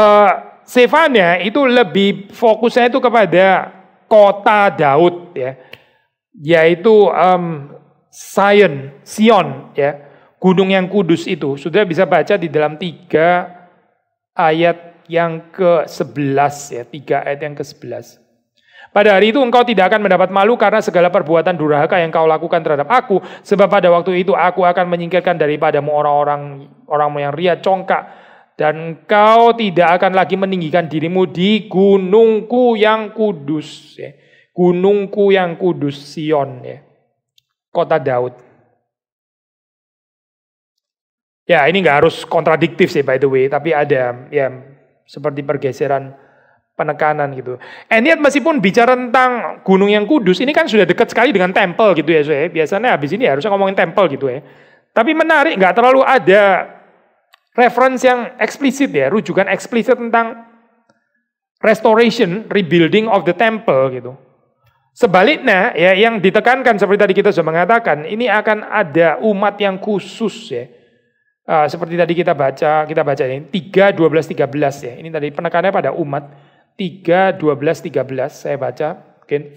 Sefania itu lebih fokusnya itu kepada kota Daud ya, yaitu Sion ya, gunung yang kudus itu. Saudara bisa baca di dalam 3 ayat yang ke-11 ya, 3 ayat yang ke-11. Pada hari itu engkau tidak akan mendapat malu karena segala perbuatan durhaka yang kau lakukan terhadap aku. Sebab pada waktu itu aku akan menyingkirkan daripadamu orang-orang yang ria congkak. Dan engkau tidak akan lagi meninggikan dirimu di gunungku yang kudus. Ya. Gunungku yang kudus, Sion. Ya. Kota Daud. Ya ini nggak harus kontradiktif sih by the way. Tapi ada ya seperti pergeseran penekanan gitu. And yet meskipun bicara tentang gunung yang kudus, ini kan sudah dekat sekali dengan tempel gitu ya. So, ya. Biasanya habis ini harusnya ngomongin tempel gitu ya. Tapi menarik, nggak terlalu ada reference yang eksplisit ya, rujukan eksplisit tentang restoration, rebuilding of the temple gitu. Sebaliknya ya yang ditekankan seperti tadi kita sudah mengatakan, ini akan ada umat yang khusus ya. Seperti tadi kita baca ini 3, 12, 13 ya. Ini tadi penekanannya pada umat. 3, 12, 13 saya baca. Okay.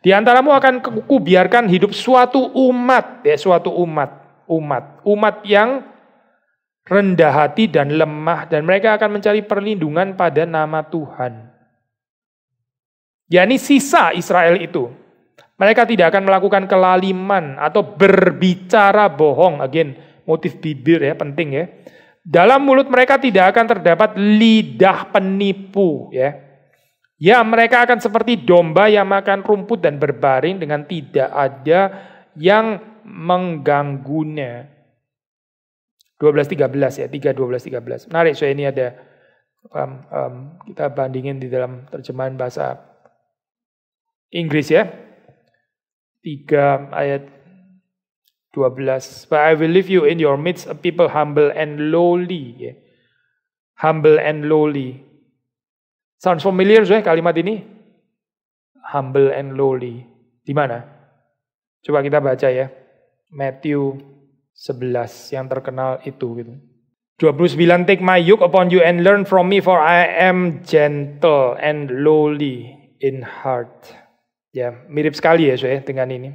Di antaramu akan kubiarkan hidup suatu umat ya, suatu umat yang rendah hati dan lemah dan mereka akan mencari perlindungan pada nama Tuhan. yakni sisa Israel itu. Mereka tidak akan melakukan kelaliman atau berbicara bohong. Again, motif bibir ya, penting ya. Dalam mulut mereka tidak akan terdapat lidah penipu ya. Ya, mereka akan seperti domba yang makan rumput dan berbaring dengan tidak ada yang mengganggunya. 12-13 ya, 3-12-13. Menarik, so ini ada kita bandingin di dalam terjemahan bahasa Inggris ya. 3 ayat 12. But I will leave you in your midst a people humble and lowly. Ya. Humble and lowly. Sounds familiar ya kalimat ini? Humble and lowly. Di mana? Coba kita baca ya. Matthew 11 yang terkenal itu gitu. 29, take my yoke upon you and learn from me for I am gentle and lowly in heart. Ya, mirip sekali ya saya dengan ini.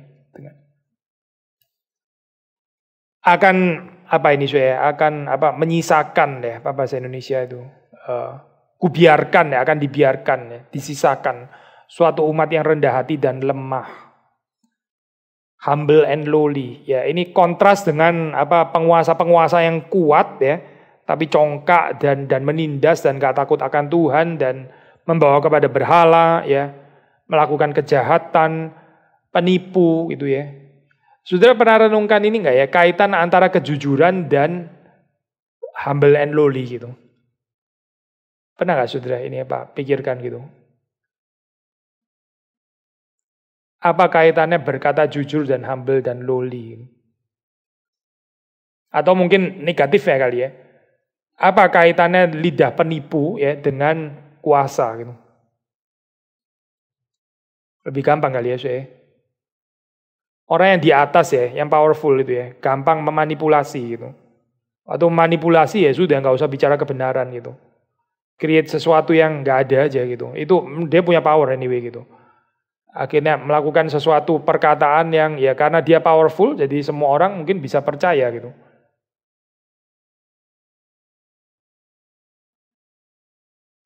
Akan apa ini saya? Akan apa? Menyisakan ya, apa bahasa Indonesia itu? Kubiarkan ya, akan dibiarkan ya, disisakan suatu umat yang rendah hati dan lemah. Humble and lowly. Ya, ini kontras dengan apa penguasa-penguasa yang kuat ya, tapi congkak dan menindas dan gak takut akan Tuhan dan membawa kepada berhala ya, melakukan kejahatan, penipu gitu ya. Saudara pernah renungkan ini enggak ya, kaitan antara kejujuran dan humble and lowly gitu. Pernah enggak saudara ini apa pikirkan gitu? Apa kaitannya berkata jujur dan humble dan lowly? Atau mungkin negatif ya kali ya. Apa kaitannya lidah penipu ya dengan kuasa gitu? Lebih gampang kali ya saya. Orang yang di atas ya, yang powerful itu ya, gampang memanipulasi gitu. Atau manipulasi ya sudah nggak usah bicara kebenaran gitu. Create sesuatu yang nggak ada aja gitu. Itu dia punya power anyway gitu. Akhirnya melakukan sesuatu perkataan yang ya karena dia powerful, jadi semua orang mungkin bisa percaya gitu.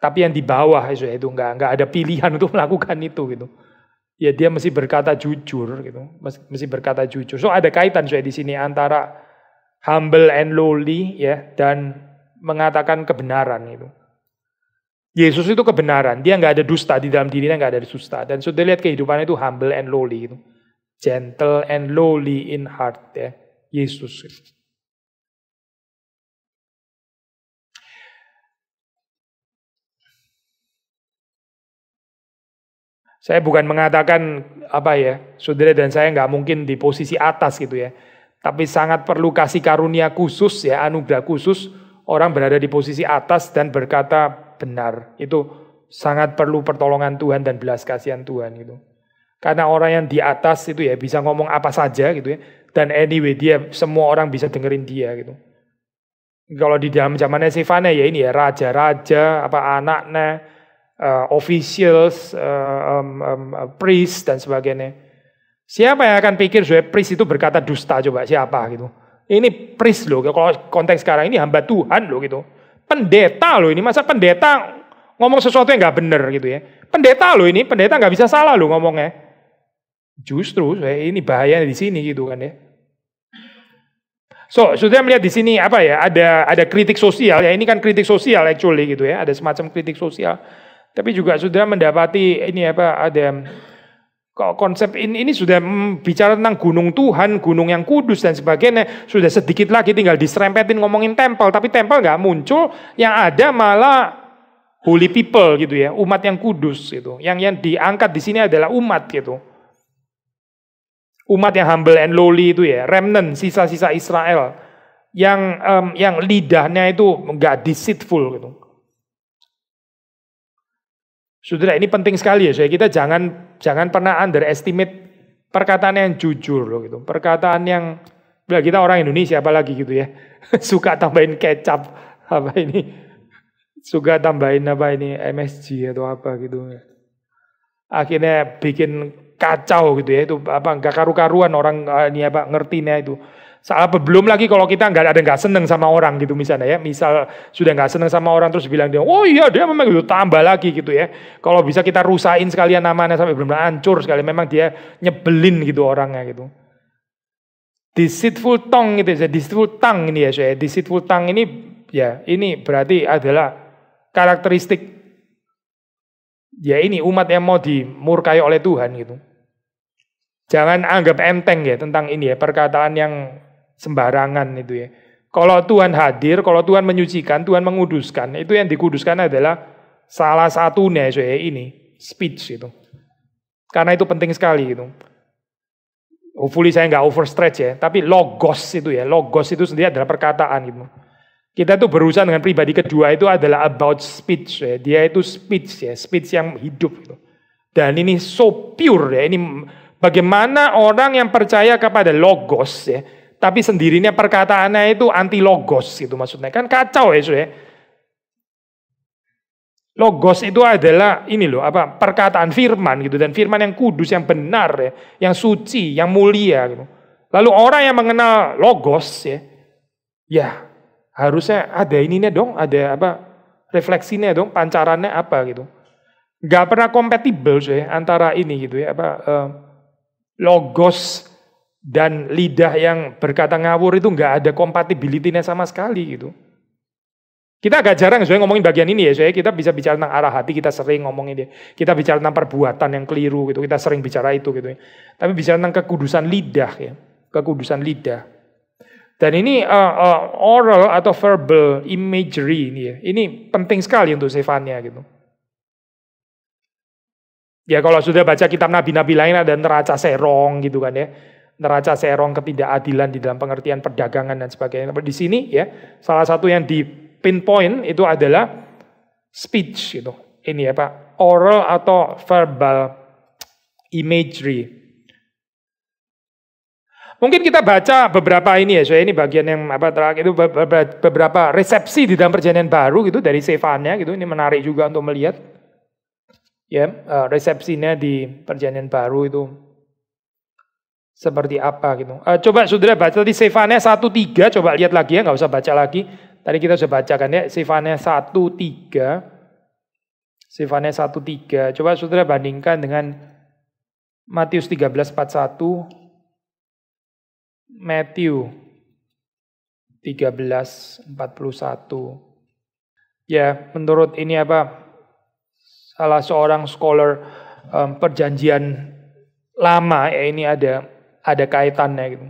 Tapi yang di bawah itu nggak ada pilihan untuk melakukan itu gitu. Ya dia mesti berkata jujur gitu, mesti berkata jujur. So ada kaitan di sini antara humble and lowly ya dan mengatakan kebenaran itu. Yesus itu kebenaran, dia nggak ada dusta di dalam dirinya, nggak ada dusta. Dan sudah lihat kehidupannya itu humble and lowly itu, gentle and lowly in heart ya, Yesus. Saya bukan mengatakan apa ya, saudara dan saya nggak mungkin di posisi atas gitu ya. Tapi sangat perlu kasih karunia khusus ya, anugerah khusus, orang berada di posisi atas dan berkata benar. Itu sangat perlu pertolongan Tuhan dan belas kasihan Tuhan gitu. Karena orang yang di atas itu ya bisa ngomong apa saja gitu ya. Dan anyway dia semua orang bisa dengerin dia gitu. Kalau di dalam zamannya Stefane ya ini ya raja-raja, apa anaknya, officials, priest dan sebagainya. Siapa yang akan pikir supaya priest itu berkata dusta coba siapa gitu? Ini priest loh, kalau konteks sekarang ini hamba Tuhan loh gitu. Pendeta loh ini, masa pendeta ngomong sesuatu yang nggak benar gitu ya. Pendeta loh ini, pendeta nggak bisa salah loh ngomongnya. Justru ini bahaya di sini gitu kan ya. So, sudah melihat di sini apa ya? Ada kritik sosial ya. Ini kan kritik sosial actually gitu ya. Ada semacam kritik sosial. Tapi juga sudah mendapati ini apa? Ada konsep ini sudah bicara tentang gunung Tuhan, gunung yang kudus dan sebagainya. Sudah sedikit lagi tinggal diserempetin ngomongin tempel, tapi tempel nggak muncul. Yang ada malah holy people gitu ya, umat yang kudus gitu. Yang diangkat di sini adalah umat gitu. Umat yang humble and lowly itu ya, remnant, sisa-sisa Israel yang lidahnya itu nggak deceitful gitu. Saudara, ini penting sekali ya, saya kita jangan pernah underestimate perkataan yang jujur loh gitu. Perkataan yang kita orang Indonesia apalagi gitu ya. Suka tambahin kecap apa ini. Suka tambahin apa ini MSG atau apa gitu. Akhirnya bikin kacau gitu ya, itu apa nggak karu-karuan orang ini apa ngertinya itu. Salah belum lagi kalau kita nggak seneng sama orang gitu misalnya ya, misal sudah nggak seneng sama orang terus bilang dia, oh iya dia memang gitu, tambah lagi gitu ya. Kalau bisa kita rusain sekalian namanya sampai benar-benar hancur sekali, memang dia nyebelin gitu orangnya gitu. Deceitful tongue gitu ya, deceitful tongue ini ya saya, deceitful tongue ini ya ini berarti adalah karakteristik ya ini umat yang mau dimurkai oleh Tuhan gitu. Jangan anggap enteng ya tentang ini ya perkataan yang sembarangan itu ya. Kalau Tuhan hadir, kalau Tuhan menyucikan, Tuhan menguduskan, itu yang dikuduskan adalah salah satunya ya ini speech itu. Karena itu penting sekali gitu. Hopefully saya nggak overstretch ya, tapi logos itu ya, logos itu sendiri adalah perkataan gitu. Kita tuh berusaha dengan pribadi kedua itu adalah about speech ya. Dia itu speech ya, speech yang hidup gitu. Dan ini so pure ya, ini bagaimana orang yang percaya kepada logos ya, tapi sendirinya perkataannya itu anti logos gitu maksudnya. Kan kacau ya sudah. Logos itu adalah ini loh apa perkataan firman gitu, dan firman yang kudus, yang benar ya, yang suci, yang mulia gitu. Lalu orang yang mengenal logos ya harusnya ada ininya dong, ada apa refleksinya dong, pancarannya apa gitu. Gak pernah kompatibel antara ini gitu ya apa logos dan lidah yang berkata ngawur itu nggak ada kompatibilitinya sama sekali gitu. Kita agak jarang ngomongin bagian ini ya, kita bisa bicara tentang arah hati, kita sering ngomongin dia. Kita bicara tentang perbuatan yang keliru gitu, kita sering bicara itu gitu ya. Tapi bicara tentang kekudusan lidah ya, kekudusan lidah. Dan ini oral atau verbal imagery ini ya, ini penting sekali untuk Sefania gitu. Ya kalau sudah baca kitab nabi-nabi lain ada neraca serong gitu kan ya. Neraca serong ketidakadilan di dalam pengertian perdagangan dan sebagainya. Tapi di sini ya, salah satu yang di pinpoint itu adalah speech gitu. Ini ya Pak, oral atau verbal imagery. Mungkin kita baca beberapa ini ya, saya ini bagian yang apa terakhir itu beberapa resepsi di dalam perjanjian baru gitu dari Sefania gitu. Ini menarik juga untuk melihat ya resepsinya di perjanjian baru itu seperti apa gitu. Coba saudara baca di Sefania 1:3, coba lihat lagi ya, nggak usah baca lagi. Tadi kita sudah bacakan ya, Sefania 1:3. Sefania 1:3. Coba saudara bandingkan dengan Matius 13:41. Matthew 13:41. Ya, menurut ini apa? Salah seorang scholar perjanjian lama ya, ini ada kaitannya gitu.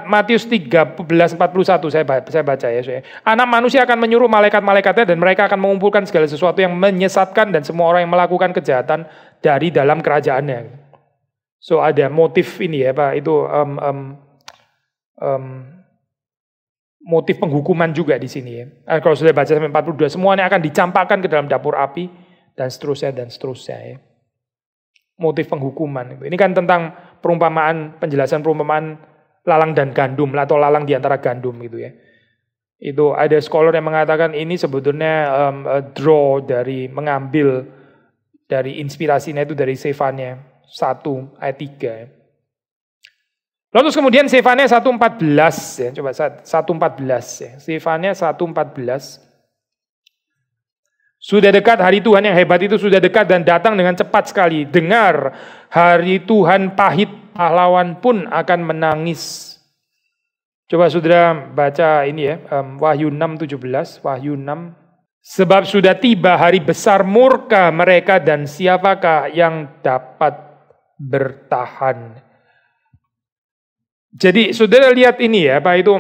Matius 13:41 saya baca ya. Anak manusia akan menyuruh malaikat-malaikatnya dan mereka akan mengumpulkan segala sesuatu yang menyesatkan dan semua orang yang melakukan kejahatan dari dalam kerajaannya. So ada motif ini ya Pak, itu motif penghukuman juga di sini ya. Kalau sudah baca sampai 42, semuanya akan dicampakkan ke dalam dapur api dan seterusnya ya. Motif penghukuman. Ini kan tentang penjelasan perumpamaan lalang dan gandum atau lalang di antara gandum gitu ya. Itu ada scholar yang mengatakan ini sebetulnya mengambil dari inspirasinya itu dari Sefania 1 ayat 3 ya. Lalu kemudian Sefania 1:14 ya, coba 1:14 ya. Sefania 1:14. Sudah dekat hari Tuhan yang hebat itu, sudah dekat dan datang dengan cepat sekali. Dengar, hari Tuhan pahit, pahlawan pun akan menangis. Coba saudara baca ini ya, Wahyu 6:17, Wahyu 6. Sebab sudah tiba hari besar murka mereka, dan siapakah yang dapat bertahan. Jadi saudara lihat ini ya, Pak, itu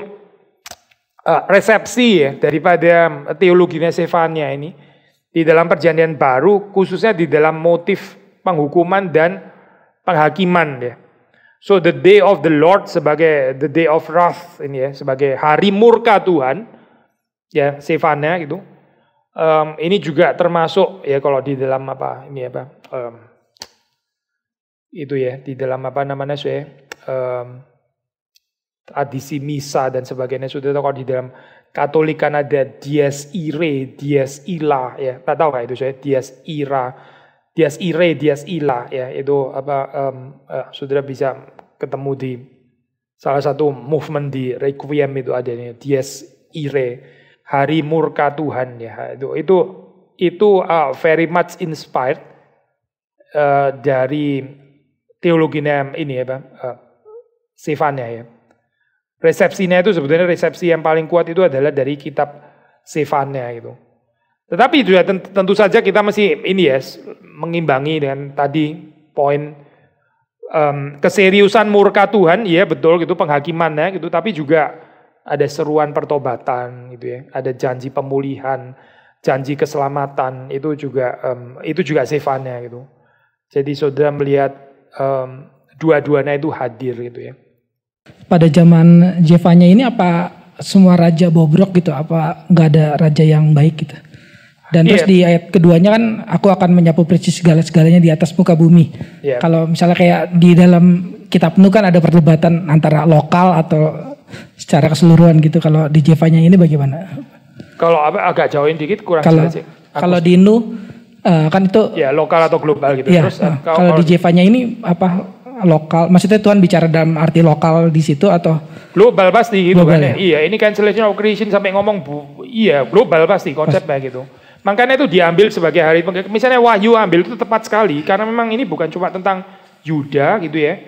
resepsi ya daripada teologinya Sefania ini. Di dalam perjanjian baru, khususnya di dalam motif penghukuman dan penghakiman ya. So the day of the Lord sebagai the day of wrath ini ya, sebagai hari murka Tuhan ya, Sefania gitu. Ini juga termasuk ya kalau di dalam apa ini apa itu ya, di dalam apa namanya saya tradisi misa dan sebagainya. Sudah tahu kalau di dalam Katolik kan ada dies irae, dies illa ya. Tak tahu itu saya dies ira, dies irae, dies illa ya. Itu apa saudara bisa ketemu di salah satu movement di Requiem itu ada nih, dies irae, hari murka Tuhan ya. Itu very much inspired dari teologinya ini ya, Sefania ya. Resepsinya itu sebetulnya resepsi yang paling kuat itu adalah dari kitab Sefania gitu. Tetapi juga tentu saja kita mesti ini ya, mengimbangi dengan tadi poin keseriusan murka Tuhan, ya betul gitu, penghakimannya gitu, tapi juga ada seruan pertobatan gitu ya, ada janji pemulihan, janji keselamatan, itu juga Sefania gitu. Jadi saudara melihat dua-duanya itu hadir gitu ya. Pada zaman Zefania ini apa semua raja bobrok gitu? Apa nggak ada raja yang baik gitu? Dan terus di ayat keduanya kan, aku akan menyapu bersih segala-segalanya di atas muka bumi. Kalau misalnya kayak di dalam kitab Nuh kan ada perdebatan antara lokal atau secara keseluruhan gitu. Kalau di Zefania ini bagaimana? Kalau agak jauhin dikit kurang jelas. Kalau di Nuh kan itu ya lokal atau global gitu. Ya, terus kalau di Zefania ini apa? Lokal, maksudnya Tuhan bicara dalam arti lokal di situ atau global pasti gitu global kan? Ya? Iya, ini cancellation of creation sampai ngomong iya global pasti konsepnya gitu. Makanya itu diambil sebagai hari misalnya Wahyu ambil itu tepat sekali karena memang ini bukan cuma tentang Yuda gitu ya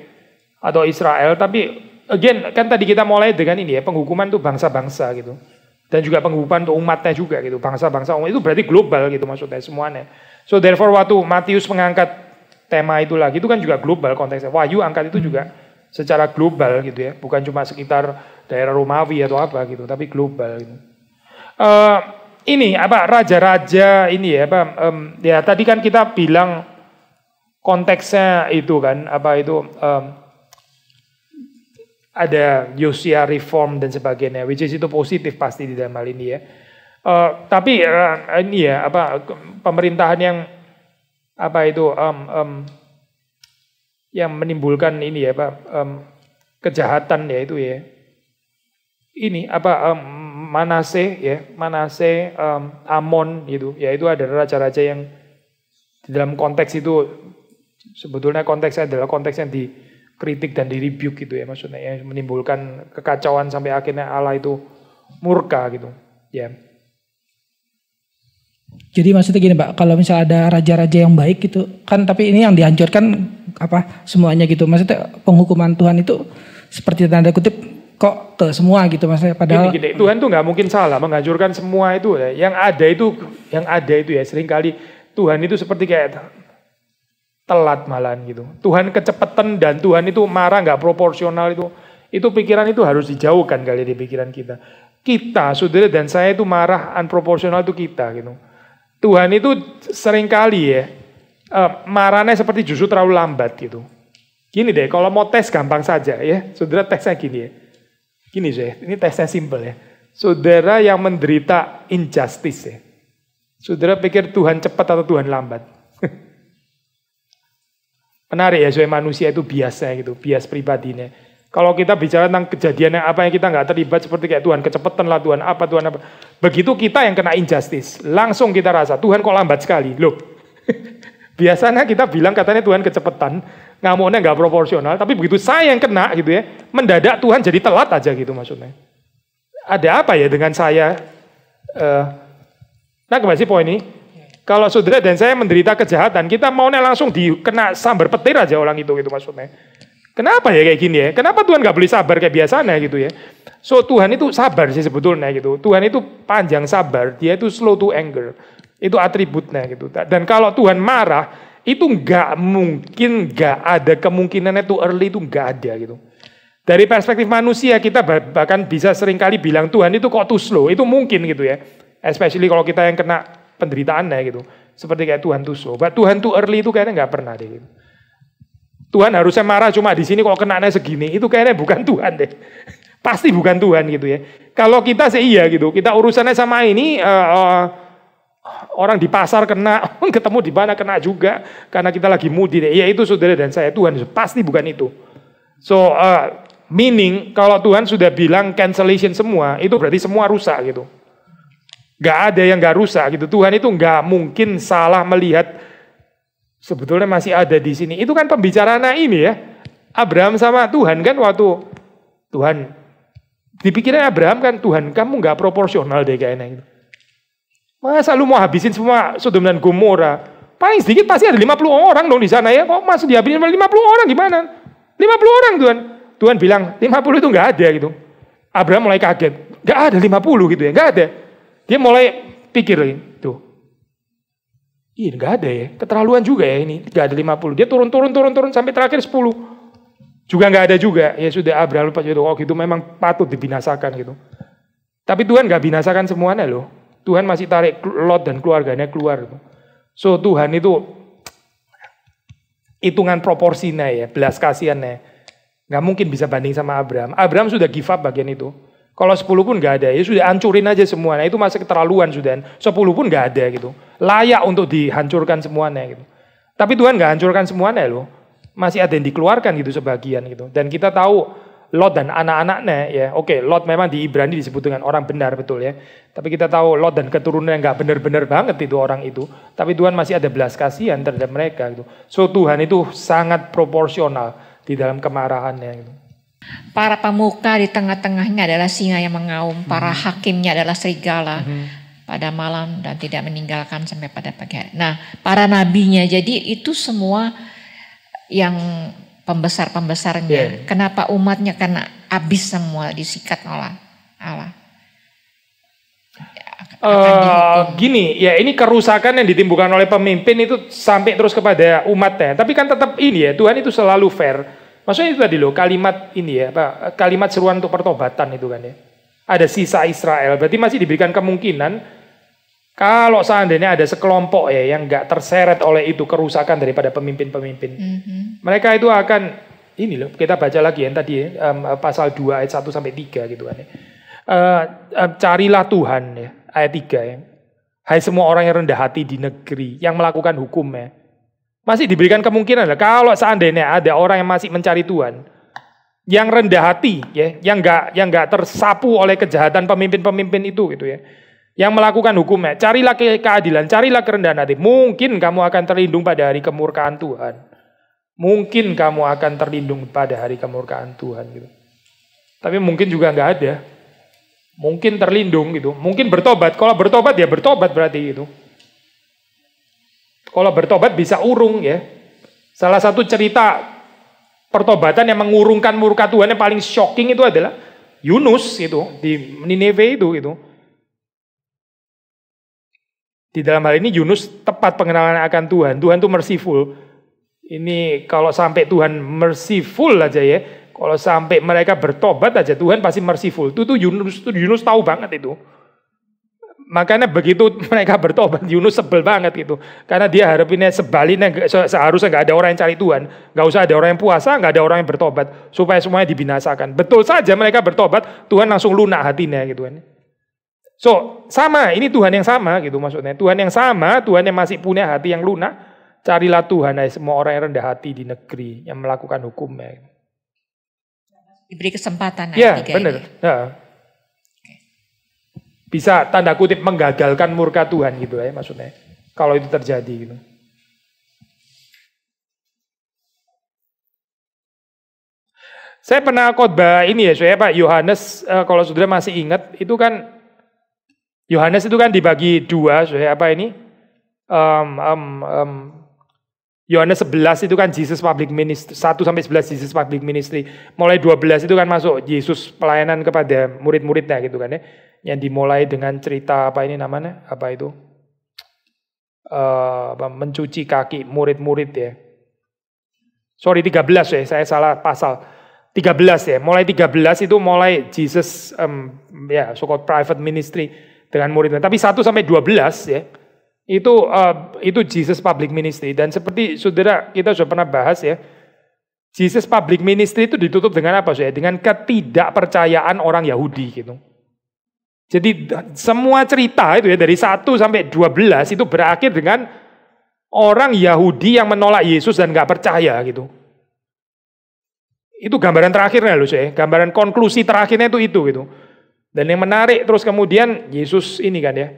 atau Israel, tapi again kan tadi kita mulai dengan ini ya, penghukuman tuh bangsa-bangsa gitu dan juga penghukuman untuk umatnya juga gitu, bangsa-bangsa itu berarti global gitu maksudnya semuanya. So therefore waktu Matius mengangkat tema itu lagi, itu kan juga global konteksnya. Wahyu angkat itu juga secara global gitu ya, bukan cuma sekitar daerah Romawi atau apa gitu, tapi global gitu. Ini apa raja-raja ini ya, ya tadi kan kita bilang konteksnya itu kan apa itu ada Yosia reform dan sebagainya, which is itu positif pasti di dalam hal ini ya. Tapi ini ya apa pemerintahan yang apa itu yang menimbulkan ini ya Pak kejahatan ya itu ya ini apa Manase ya Manase Amon gitu ya, itu ada raja-raja yang di dalam konteks itu sebetulnya konteksnya adalah konteks yang dikritik dan di-rebuke gitu ya, maksudnya yang menimbulkan kekacauan sampai akhirnya Allah itu murka gitu ya. Jadi maksudnya gini Pak, kalau misalnya ada raja-raja yang baik gitu kan, tapi ini yang dihancurkan apa semuanya gitu. Maksudnya penghukuman Tuhan itu seperti tanda kutip kok ke semua gitu maksudnya, padahal gini, Tuhan tuh nggak mungkin salah menghancurkan semua itu ya. Yang ada itu ya seringkali Tuhan itu seperti kayak telat malahan gitu. Tuhan kecepatan dan Tuhan itu marah nggak proporsional itu pikiran itu harus dijauhkan kali di pikiran kita. Kita saudara dan saya itu marah unproporsional itu kita gitu. Tuhan itu seringkali ya marahnya seperti justru terlalu lambat gitu. Gini deh, kalau mau tes gampang saja ya. Saudara tesnya gini ya. Gini saya, ini tesnya simple ya. Saudara yang menderita injustice ya. Saudara pikir Tuhan cepat atau Tuhan lambat? Menarik ya, soalnya manusia itu biasa gitu, bias pribadinya. Kalau kita bicara tentang kejadian yang apa yang kita nggak terlibat seperti kayak Tuhan kecepatan lah, Tuhan apa. Begitu kita yang kena injustice, langsung kita rasa Tuhan kok lambat sekali. Loh, biasanya kita bilang katanya Tuhan kecepatan, ngamuknya nggak proporsional. Tapi begitu saya yang kena gitu ya, mendadak Tuhan jadi telat aja gitu maksudnya. Ada apa ya dengan saya? Nah kembali sih poin ini. Kalau saudara dan saya menderita kejahatan, kita maunya langsung dikena sambar petir aja orang itu gitu maksudnya. Kenapa ya kayak gini ya? Kenapa Tuhan gak boleh sabar kayak biasanya gitu ya? So Tuhan itu sabar sih sebetulnya gitu. Tuhan itu panjang sabar, dia itu slow to anger. Itu atributnya gitu. Dan kalau Tuhan marah, itu nggak mungkin, nggak ada kemungkinannya too early, itu nggak ada gitu. Dari perspektif manusia kita bahkan bisa seringkali bilang Tuhan itu kok too slow, itu mungkin gitu ya. Especially kalau kita yang kena penderitaannya gitu. Seperti kayak Tuhan too slow. Tuhan too early itu kayaknya nggak pernah deh gitu. Tuhan harusnya marah cuma di sini kok kenanya segini, itu kayaknya bukan Tuhan deh. Pasti bukan Tuhan gitu ya. Kalau kita sih iya gitu, kita urusannya sama ini orang di pasar kena, ketemu di mana kena juga karena kita lagi moody deh. Ya itu saudara dan saya, Tuhan pasti bukan itu. So meaning kalau Tuhan sudah bilang cancellation semua, itu berarti semua rusak gitu. Gak ada yang gak rusak gitu. Tuhan itu gak mungkin salah melihat sebetulnya masih ada di sini. Itu kan pembicaraan ini ya. Abraham sama Tuhan kan waktu Tuhan dipikirnya Abraham kan, Tuhan kamu gak proporsional deh kayaknya gitu. Masa lu mau habisin semua Sodom dan Gomora? Paling sedikit pasti ada 50 orang dong di sana ya. Kok masih dihabisin 50 orang gimana? 50 orang Tuhan. Tuhan bilang 50 itu gak ada gitu. Abraham mulai kaget. Gak ada 50 gitu ya, gak ada. Dia mulai pikir tuh. Iya gak ada ya, keterlaluan juga ya ini. Gak ada 50. Dia turun sampai terakhir 10. Juga gak ada juga. Ya sudah Abraham lupa gitu. Oh gitu memang patut dibinasakan gitu. Tapi Tuhan gak binasakan semuanya loh. Tuhan masih tarik Lot dan keluarganya keluar. Gitu. So Tuhan itu hitungan proporsinya ya, belas kasihannya. Gak mungkin bisa banding sama Abraham. Abraham sudah give up bagian itu. Kalau 10 pun gak ada, ya sudah hancurin aja semua. Nah itu masih keterlaluan sudah. 10 pun gak ada gitu. Layak untuk dihancurkan semuanya gitu. Tapi Tuhan gak hancurkan semuanya loh. Masih ada yang dikeluarkan gitu sebagian gitu. Dan kita tahu Lot dan anak-anaknya ya. Oke, Lot memang di Ibrani disebut dengan orang benar betul ya. Tapi kita tahu Lot dan keturunannya gak benar-benar banget itu orang itu. Tapi Tuhan masih ada belas kasihan terhadap mereka gitu. So Tuhan itu sangat proporsional di dalam kemarahannya gitu. Para pemuka di tengah-tengahnya adalah singa yang mengaum, para hakimnya adalah serigala pada malam dan tidak meninggalkan sampai pada pagi hari. Nah, para nabinya, jadi itu semua yang pembesar-pembesarnya. Kenapa umatnya karena habis semua disikat oleh Allah. Gini, ya ini kerusakan yang ditimbulkan oleh pemimpin itu sampai terus kepada umatnya. Tapi kan tetap ini ya, Tuhan itu selalu fair. Maksudnya itu tadi loh, kalimat ini ya, kalimat seruan untuk pertobatan itu kan ya. Ada sisa Israel, berarti masih diberikan kemungkinan kalau seandainya ada sekelompok ya yang nggak terseret oleh itu kerusakan daripada pemimpin-pemimpin. Mereka itu akan, ini loh, kita baca lagi yang tadi ya, pasal 2 ayat 1 sampai 3 gitu kan ya. Carilah Tuhan ya, ayat 3 ya. Hai semua orang yang rendah hati di negeri, yang melakukan hukumnya. Masih diberikan kemungkinan lah, kalau seandainya ada orang yang masih mencari Tuhan, yang rendah hati, ya, yang nggak tersapu oleh kejahatan pemimpin-pemimpin itu, gitu ya, yang melakukan hukumnya, carilah keadilan, carilah kerendahan hati. Mungkin kamu akan terlindung pada hari kemurkaan Tuhan. Mungkin kamu akan terlindung pada hari kemurkaan Tuhan, gitu. Tapi mungkin juga nggak ada. Mungkin terlindung, gitu. Mungkin bertobat. Kalau bertobat ya bertobat berarti gitu. Kalau bertobat bisa urung ya. Salah satu cerita pertobatan yang mengurungkan murka Tuhan yang paling shocking itu adalah Yunus itu di Nineve itu gitu. Di dalam hal ini Yunus tepat pengenalan akan Tuhan. Tuhan itu merciful. Ini kalau sampai Tuhan merciful aja ya. Kalau sampai mereka bertobat aja Tuhan pasti merciful. Itu Yunus tahu banget itu. Makanya begitu mereka bertobat, Yunus sebel banget gitu. Karena dia harapinnya sebaliknya, seharusnya nggak ada orang yang cari Tuhan. Nggak usah ada orang yang puasa, nggak ada orang yang bertobat. Supaya semuanya dibinasakan. Betul saja mereka bertobat, Tuhan langsung lunak hatinya gitu kan. So, sama, ini Tuhan yang sama gitu maksudnya. Tuhan yang sama, Tuhan yang masih punya hati yang lunak. Carilah Tuhan, semua orang yang rendah hati di negeri, yang melakukan hukumnya. Diberi kesempatan. Ya, benar. Ya. Bisa tanda kutip menggagalkan murka Tuhan gitu ya maksudnya. Kalau itu terjadi gitu. Saya pernah khotbah ini ya, saya Pak Yohanes, kalau saudara masih ingat, itu kan Yohanes itu kan dibagi dua, saya apa ini? Yohanes 11 itu kan Jesus public ministry, 1 sampai 11 Jesus public ministry. Mulai 12 itu kan masuk Yesus pelayanan kepada murid-muridnya gitu kan ya. Yang dimulai dengan cerita apa ini namanya? Apa itu? Mencuci kaki murid-murid ya. Sorry 13 ya, saya salah pasal. 13 ya. Mulai 13 itu mulai Jesus ya so-called private ministry dengan muridnya. Tapi 1 sampai 12 ya. Itu Jesus public ministry, dan seperti saudara kita sudah pernah bahas ya, Jesus public ministry itu ditutup dengan apa saudara? Dengan ketidakpercayaan orang Yahudi gitu. Jadi semua cerita itu ya dari 1 sampai 12 itu berakhir dengan orang Yahudi yang menolak Yesus dan nggak percaya gitu. Itu gambaran terakhirnya loh saudara, gambaran konklusi terakhirnya itu gitu. Dan yang menarik terus kemudian Yesus ini kan ya.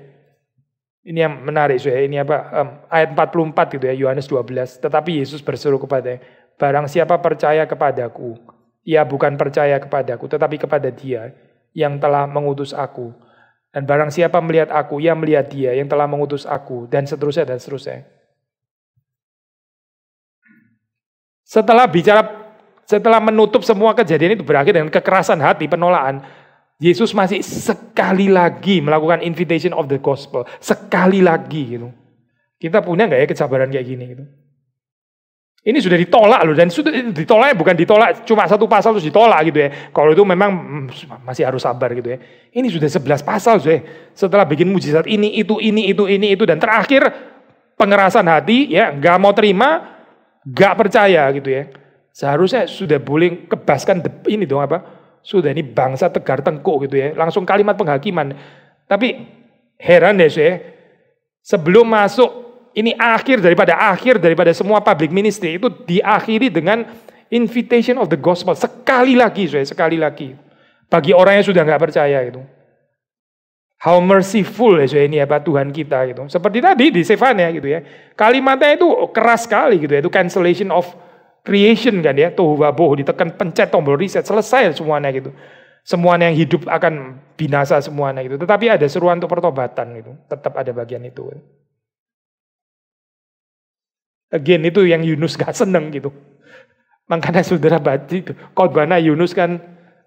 Ini yang menarik ya, ini ayat 44 gitu ya, Yohanes 12. Tetapi Yesus berseru kepadanya, barang siapa percaya kepadaku, ia bukan percaya kepadaku, tetapi kepada Dia yang telah mengutus aku. Dan barang siapa melihat aku, ia melihat Dia yang telah mengutus aku, dan seterusnya dan seterusnya. Setelah menutup semua kejadian itu berakhir dengan kekerasan hati, penolakan, Yesus masih sekali lagi melakukan invitation of the gospel. Sekali lagi gitu. Kita punya nggak ya kesabaran kayak gini gitu. Ini sudah ditolak loh, dan sudah ditolaknya bukan ditolak cuma 1 pasal terus ditolak gitu ya. Kalau itu memang masih harus sabar gitu ya. Ini sudah 11 pasal ya. Setelah bikin mujizat ini, itu dan terakhir pengerasan hati ya, nggak mau terima, nggak percaya gitu ya. Seharusnya sudah boleh kebaskan ini dong apa? Sudah ini bangsa tegar tengkuk gitu ya. Langsung kalimat penghakiman. Tapi heran deh saya. Sebelum masuk ini akhir daripada semua public ministry itu diakhiri dengan invitation of the gospel. Sekali lagi saya, sekali lagi. Bagi orang yang sudah nggak percaya itu. How merciful ya saya ini apa Tuhan kita gitu. Seperti tadi di Sefania gitu ya. Kalimatnya itu keras sekali gitu ya. Itu cancellation of creation kan ya, tohu wabohu, ditekan pencet tombol reset, selesai semuanya gitu. Semuanya yang hidup akan binasa semuanya gitu. Tetapi ada seruan untuk pertobatan gitu. Tetap ada bagian itu. Again itu yang Yunus gak seneng gitu. Makanya saudara baca itu, khotbahnya Yunus kan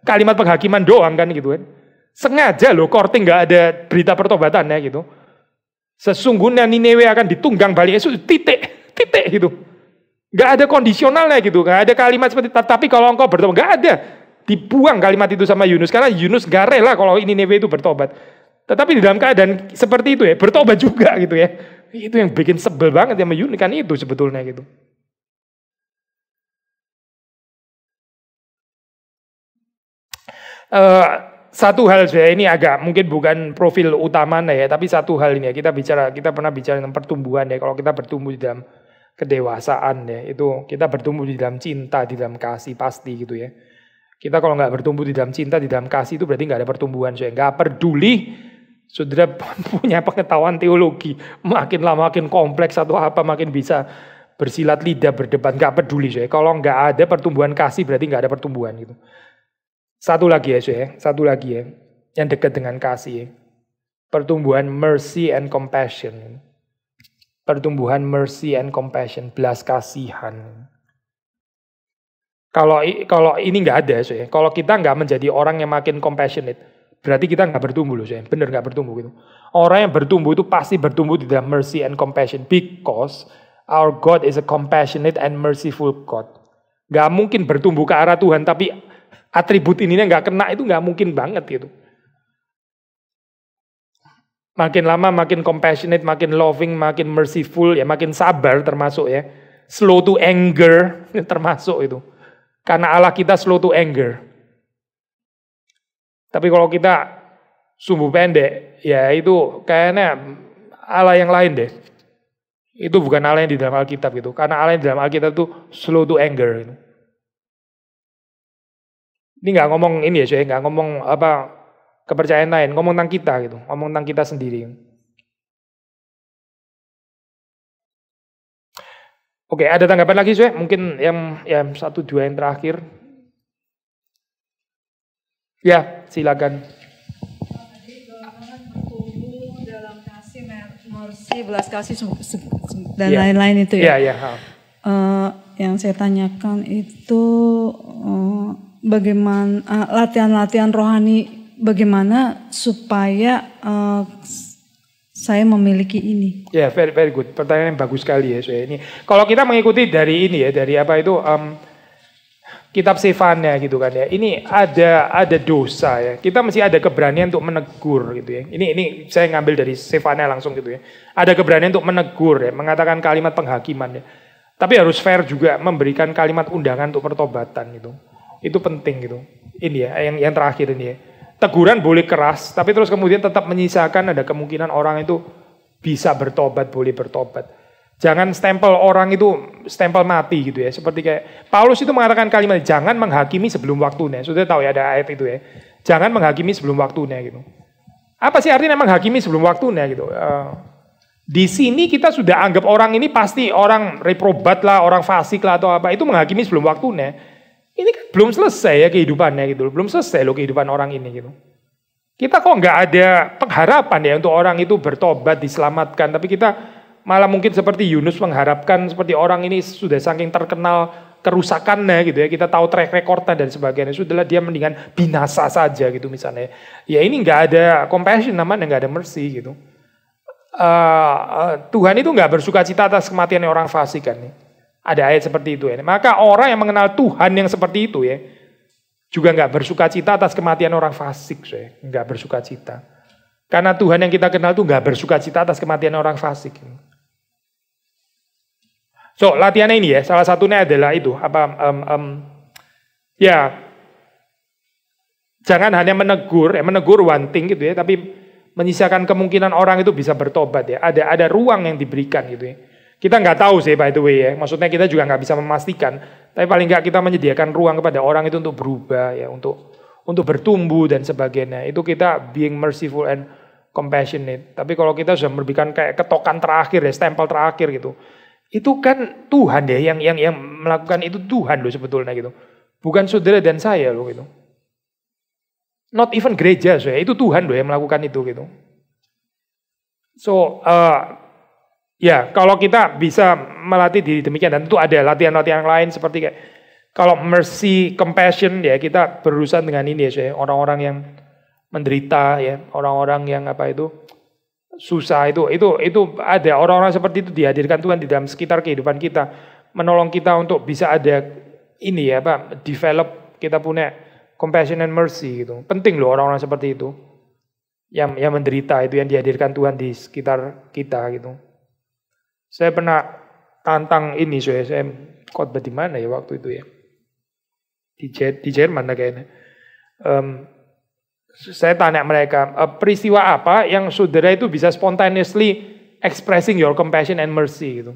kalimat penghakiman doang kan gitu kan. Sengaja loh Korting gak ada berita pertobatannya gitu. Sesungguhnya Niniwe akan ditunggang balik Yesus, titik gitu. Gak ada kondisionalnya gitu, gak ada kalimat seperti tapi kalau engkau bertobat, gak ada. Dibuang kalimat itu sama Yunus, karena Yunus gak rela kalau Niniwe itu bertobat. Tetapi di dalam keadaan seperti itu ya, bertobat juga gitu ya. Itu yang bikin sebel banget sama Yunus, kan itu sebetulnya gitu. Satu hal saya ini agak mungkin bukan profil utamanya ya, tapi satu hal ini ya, kita pernah bicara tentang pertumbuhan ya. Kalau kita bertumbuh di dalam kedewasaan ya, itu kita bertumbuh di dalam cinta, di dalam kasih pasti gitu ya. Kita kalau nggak bertumbuh di dalam cinta, di dalam kasih itu berarti nggak ada pertumbuhan. Saya nggak peduli saudara punya pengetahuan teologi, makin lama makin kompleks atau apa, makin bisa bersilat lidah berdebat, nggak peduli saya. Kalau nggak ada pertumbuhan kasih berarti nggak ada pertumbuhan gitu. Satu lagi ya, yang dekat dengan kasih ya. Pertumbuhan mercy and compassion. Pertumbuhan mercy and compassion, belas kasihan. Kalau ini nggak ada, so ya. Kalau kita nggak menjadi orang yang makin compassionate, berarti kita nggak bertumbuh loh, so ya. Bener nggak bertumbuh gitu. Orang yang bertumbuh itu pasti bertumbuh di dalam mercy and compassion, because our God is a compassionate and merciful God. Nggak mungkin bertumbuh ke arah Tuhan, tapi atribut ininya nggak kena, itu nggak mungkin banget gitu. Makin lama makin compassionate, makin loving, makin merciful, ya makin sabar termasuk ya. Slow to anger termasuk itu. Karena Allah kita slow to anger. Tapi kalau kita sumbu pendek, ya itu kayaknya Allah yang lain deh. Itu bukan Allah yang di dalam Alkitab gitu. Karena Allah yang di dalam Alkitab itu slow to anger gitu. Ini nggak ngomong ini ya, saya nggak ngomong apa kepercayaan lain, ngomong tentang kita gitu, ngomong tentang kita sendiri. Oke, ada tanggapan lagi saya? Mungkin yang 1-2 yang terakhir. Ya, silakan. Tadi bertumbuh dalam kasih mercy belas kasih dan lain-lain itu ya. Iya. Yang saya tanyakan itu bagaimana latihan-latihan rohani, bagaimana supaya saya memiliki ini. Ya, very good. Pertanyaan yang bagus sekali ya. Ini kalau kita mengikuti dari ini ya, dari apa itu kitab Sefanya gitu kan ya. Ini ada dosa ya. Kita mesti ada keberanian untuk menegur gitu ya. Ini saya ngambil dari Sefanya langsung gitu ya. Ada keberanian untuk menegur ya, mengatakan kalimat penghakiman ya. Tapi harus fair juga memberikan kalimat undangan untuk pertobatan gitu. Itu penting gitu. Ini ya, yang terakhir ini ya. Teguran boleh keras, tapi terus kemudian tetap menyisakan ada kemungkinan orang itu bisa bertobat, boleh bertobat. Jangan stempel orang itu stempel mati gitu ya. Seperti kayak Paulus itu mengatakan kalimat, jangan menghakimi sebelum waktunya. Sudah tahu ya ada ayat itu ya. Jangan menghakimi sebelum waktunya gitu. Apa sih artinya menghakimi sebelum waktunya gitu? Di sini kita sudah anggap orang ini pasti orang reprobat lah, orang fasik lah atau apa. Itu menghakimi sebelum waktunya. Ini kan belum selesai ya kehidupannya gitu. Belum selesai loh kehidupan orang ini gitu. Kita kok nggak ada pengharapan ya untuk orang itu bertobat, diselamatkan. Tapi kita malah mungkin seperti Yunus mengharapkan seperti orang ini sudah saking terkenal kerusakannya gitu ya. Kita tahu track recordnya dan sebagainya. Sudahlah dia mendingan binasa saja gitu misalnya. Ya ini nggak ada compassion namanya, nggak ada mercy gitu. Tuhan itu nggak bersuka cita atas kematian orang fasik kan. Ada ayat seperti itu ya. Maka orang yang mengenal Tuhan yang seperti itu ya, juga nggak bersuka cita atas kematian orang fasik, nggak bersuka cita. Karena Tuhan yang kita kenal tuh nggak bersuka cita atas kematian orang fasik. So latihannya ini ya, salah satunya adalah itu ya jangan hanya menegur one thing gitu ya, tapi menyisakan kemungkinan orang itu bisa bertobat ya. Ada ruang yang diberikan gitu ya. Kita nggak tahu sih by the way ya, maksudnya kita juga nggak bisa memastikan, tapi paling nggak kita menyediakan ruang kepada orang itu untuk berubah ya, untuk bertumbuh dan sebagainya. Itu kita being merciful and compassionate. Tapi kalau kita sudah memberikan kayak ketokan terakhir ya, stempel terakhir gitu, itu kan Tuhan ya yang melakukan itu, Tuhan loh sebetulnya gitu, bukan saudara dan saya loh gitu. Not even gereja itu Tuhan loh yang melakukan itu gitu. So ya, kalau kita bisa melatih diri demikian, dan tentu ada latihan-latihan lain seperti kayak kalau mercy, compassion ya, kita berurusan dengan ini ya, orang-orang yang menderita ya, orang-orang yang susah itu ada orang-orang seperti itu dihadirkan Tuhan di dalam sekitar kehidupan kita, menolong kita untuk bisa ada ini ya, develop kita punya compassion and mercy gitu. Penting loh orang-orang seperti itu yang menderita itu, yang dihadirkan Tuhan di sekitar kita gitu. Saya pernah tantang ini, saya khotbah di mana ya waktu itu ya, di Jerman kayaknya. Saya tanya mereka, peristiwa apa yang saudara itu bisa spontaneously expressing your compassion and mercy gitu.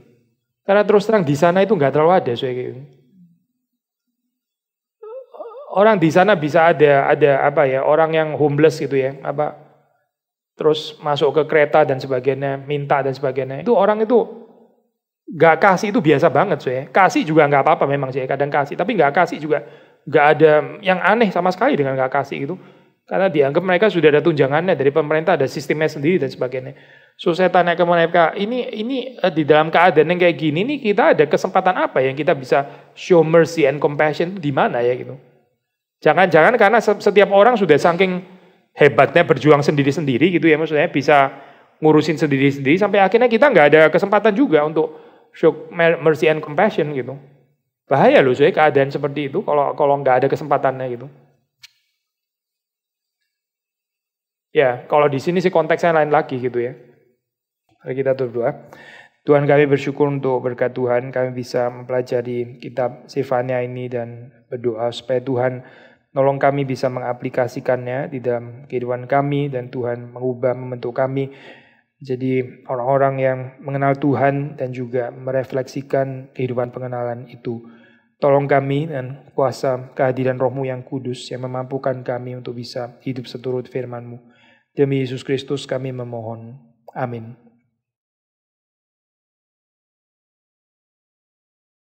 Karena terus terang di sana itu nggak terlalu ada kayak gitu. Orang di sana bisa ada orang yang homeless gitu ya, terus masuk ke kereta dan sebagainya, minta dan sebagainya. Itu orang itu gak kasih itu biasa banget Kasih juga gak apa-apa memang kadang kasih, tapi gak kasih juga gak ada yang aneh sama sekali dengan gak kasih gitu. Karena dianggap mereka sudah ada tunjangannya dari pemerintah, ada sistemnya sendiri dan sebagainya. So saya tanya ke mereka, ini di dalam keadaan yang kayak gini nih, kita ada kesempatan apa yang kita bisa show mercy and compassion di mana ya gitu. Jangan-jangan karena setiap orang sudah saking hebatnya berjuang sendiri-sendiri gitu ya, maksudnya bisa ngurusin sendiri-sendiri sampai akhirnya kita nggak ada kesempatan juga untuk show mercy and compassion gitu. Bahaya loh keadaan seperti itu kalau nggak ada kesempatannya gitu. Ya, kalau di sini sih konteksnya lain lagi gitu ya. Mari kita berdoa. Tuhan, kami bersyukur untuk berkat Tuhan, kami bisa mempelajari kitab Sefanya ini dan berdoa supaya Tuhan nolong kami bisa mengaplikasikannya di dalam kehidupan kami, dan Tuhan mengubah, membentuk kami jadi orang-orang yang mengenal Tuhan dan juga merefleksikan kehidupan pengenalan itu. Tolong kami dan kuasa kehadiran Roh-Mu yang kudus yang memampukan kami untuk bisa hidup seturut firman-Mu. Demi Yesus Kristus kami memohon. Amin.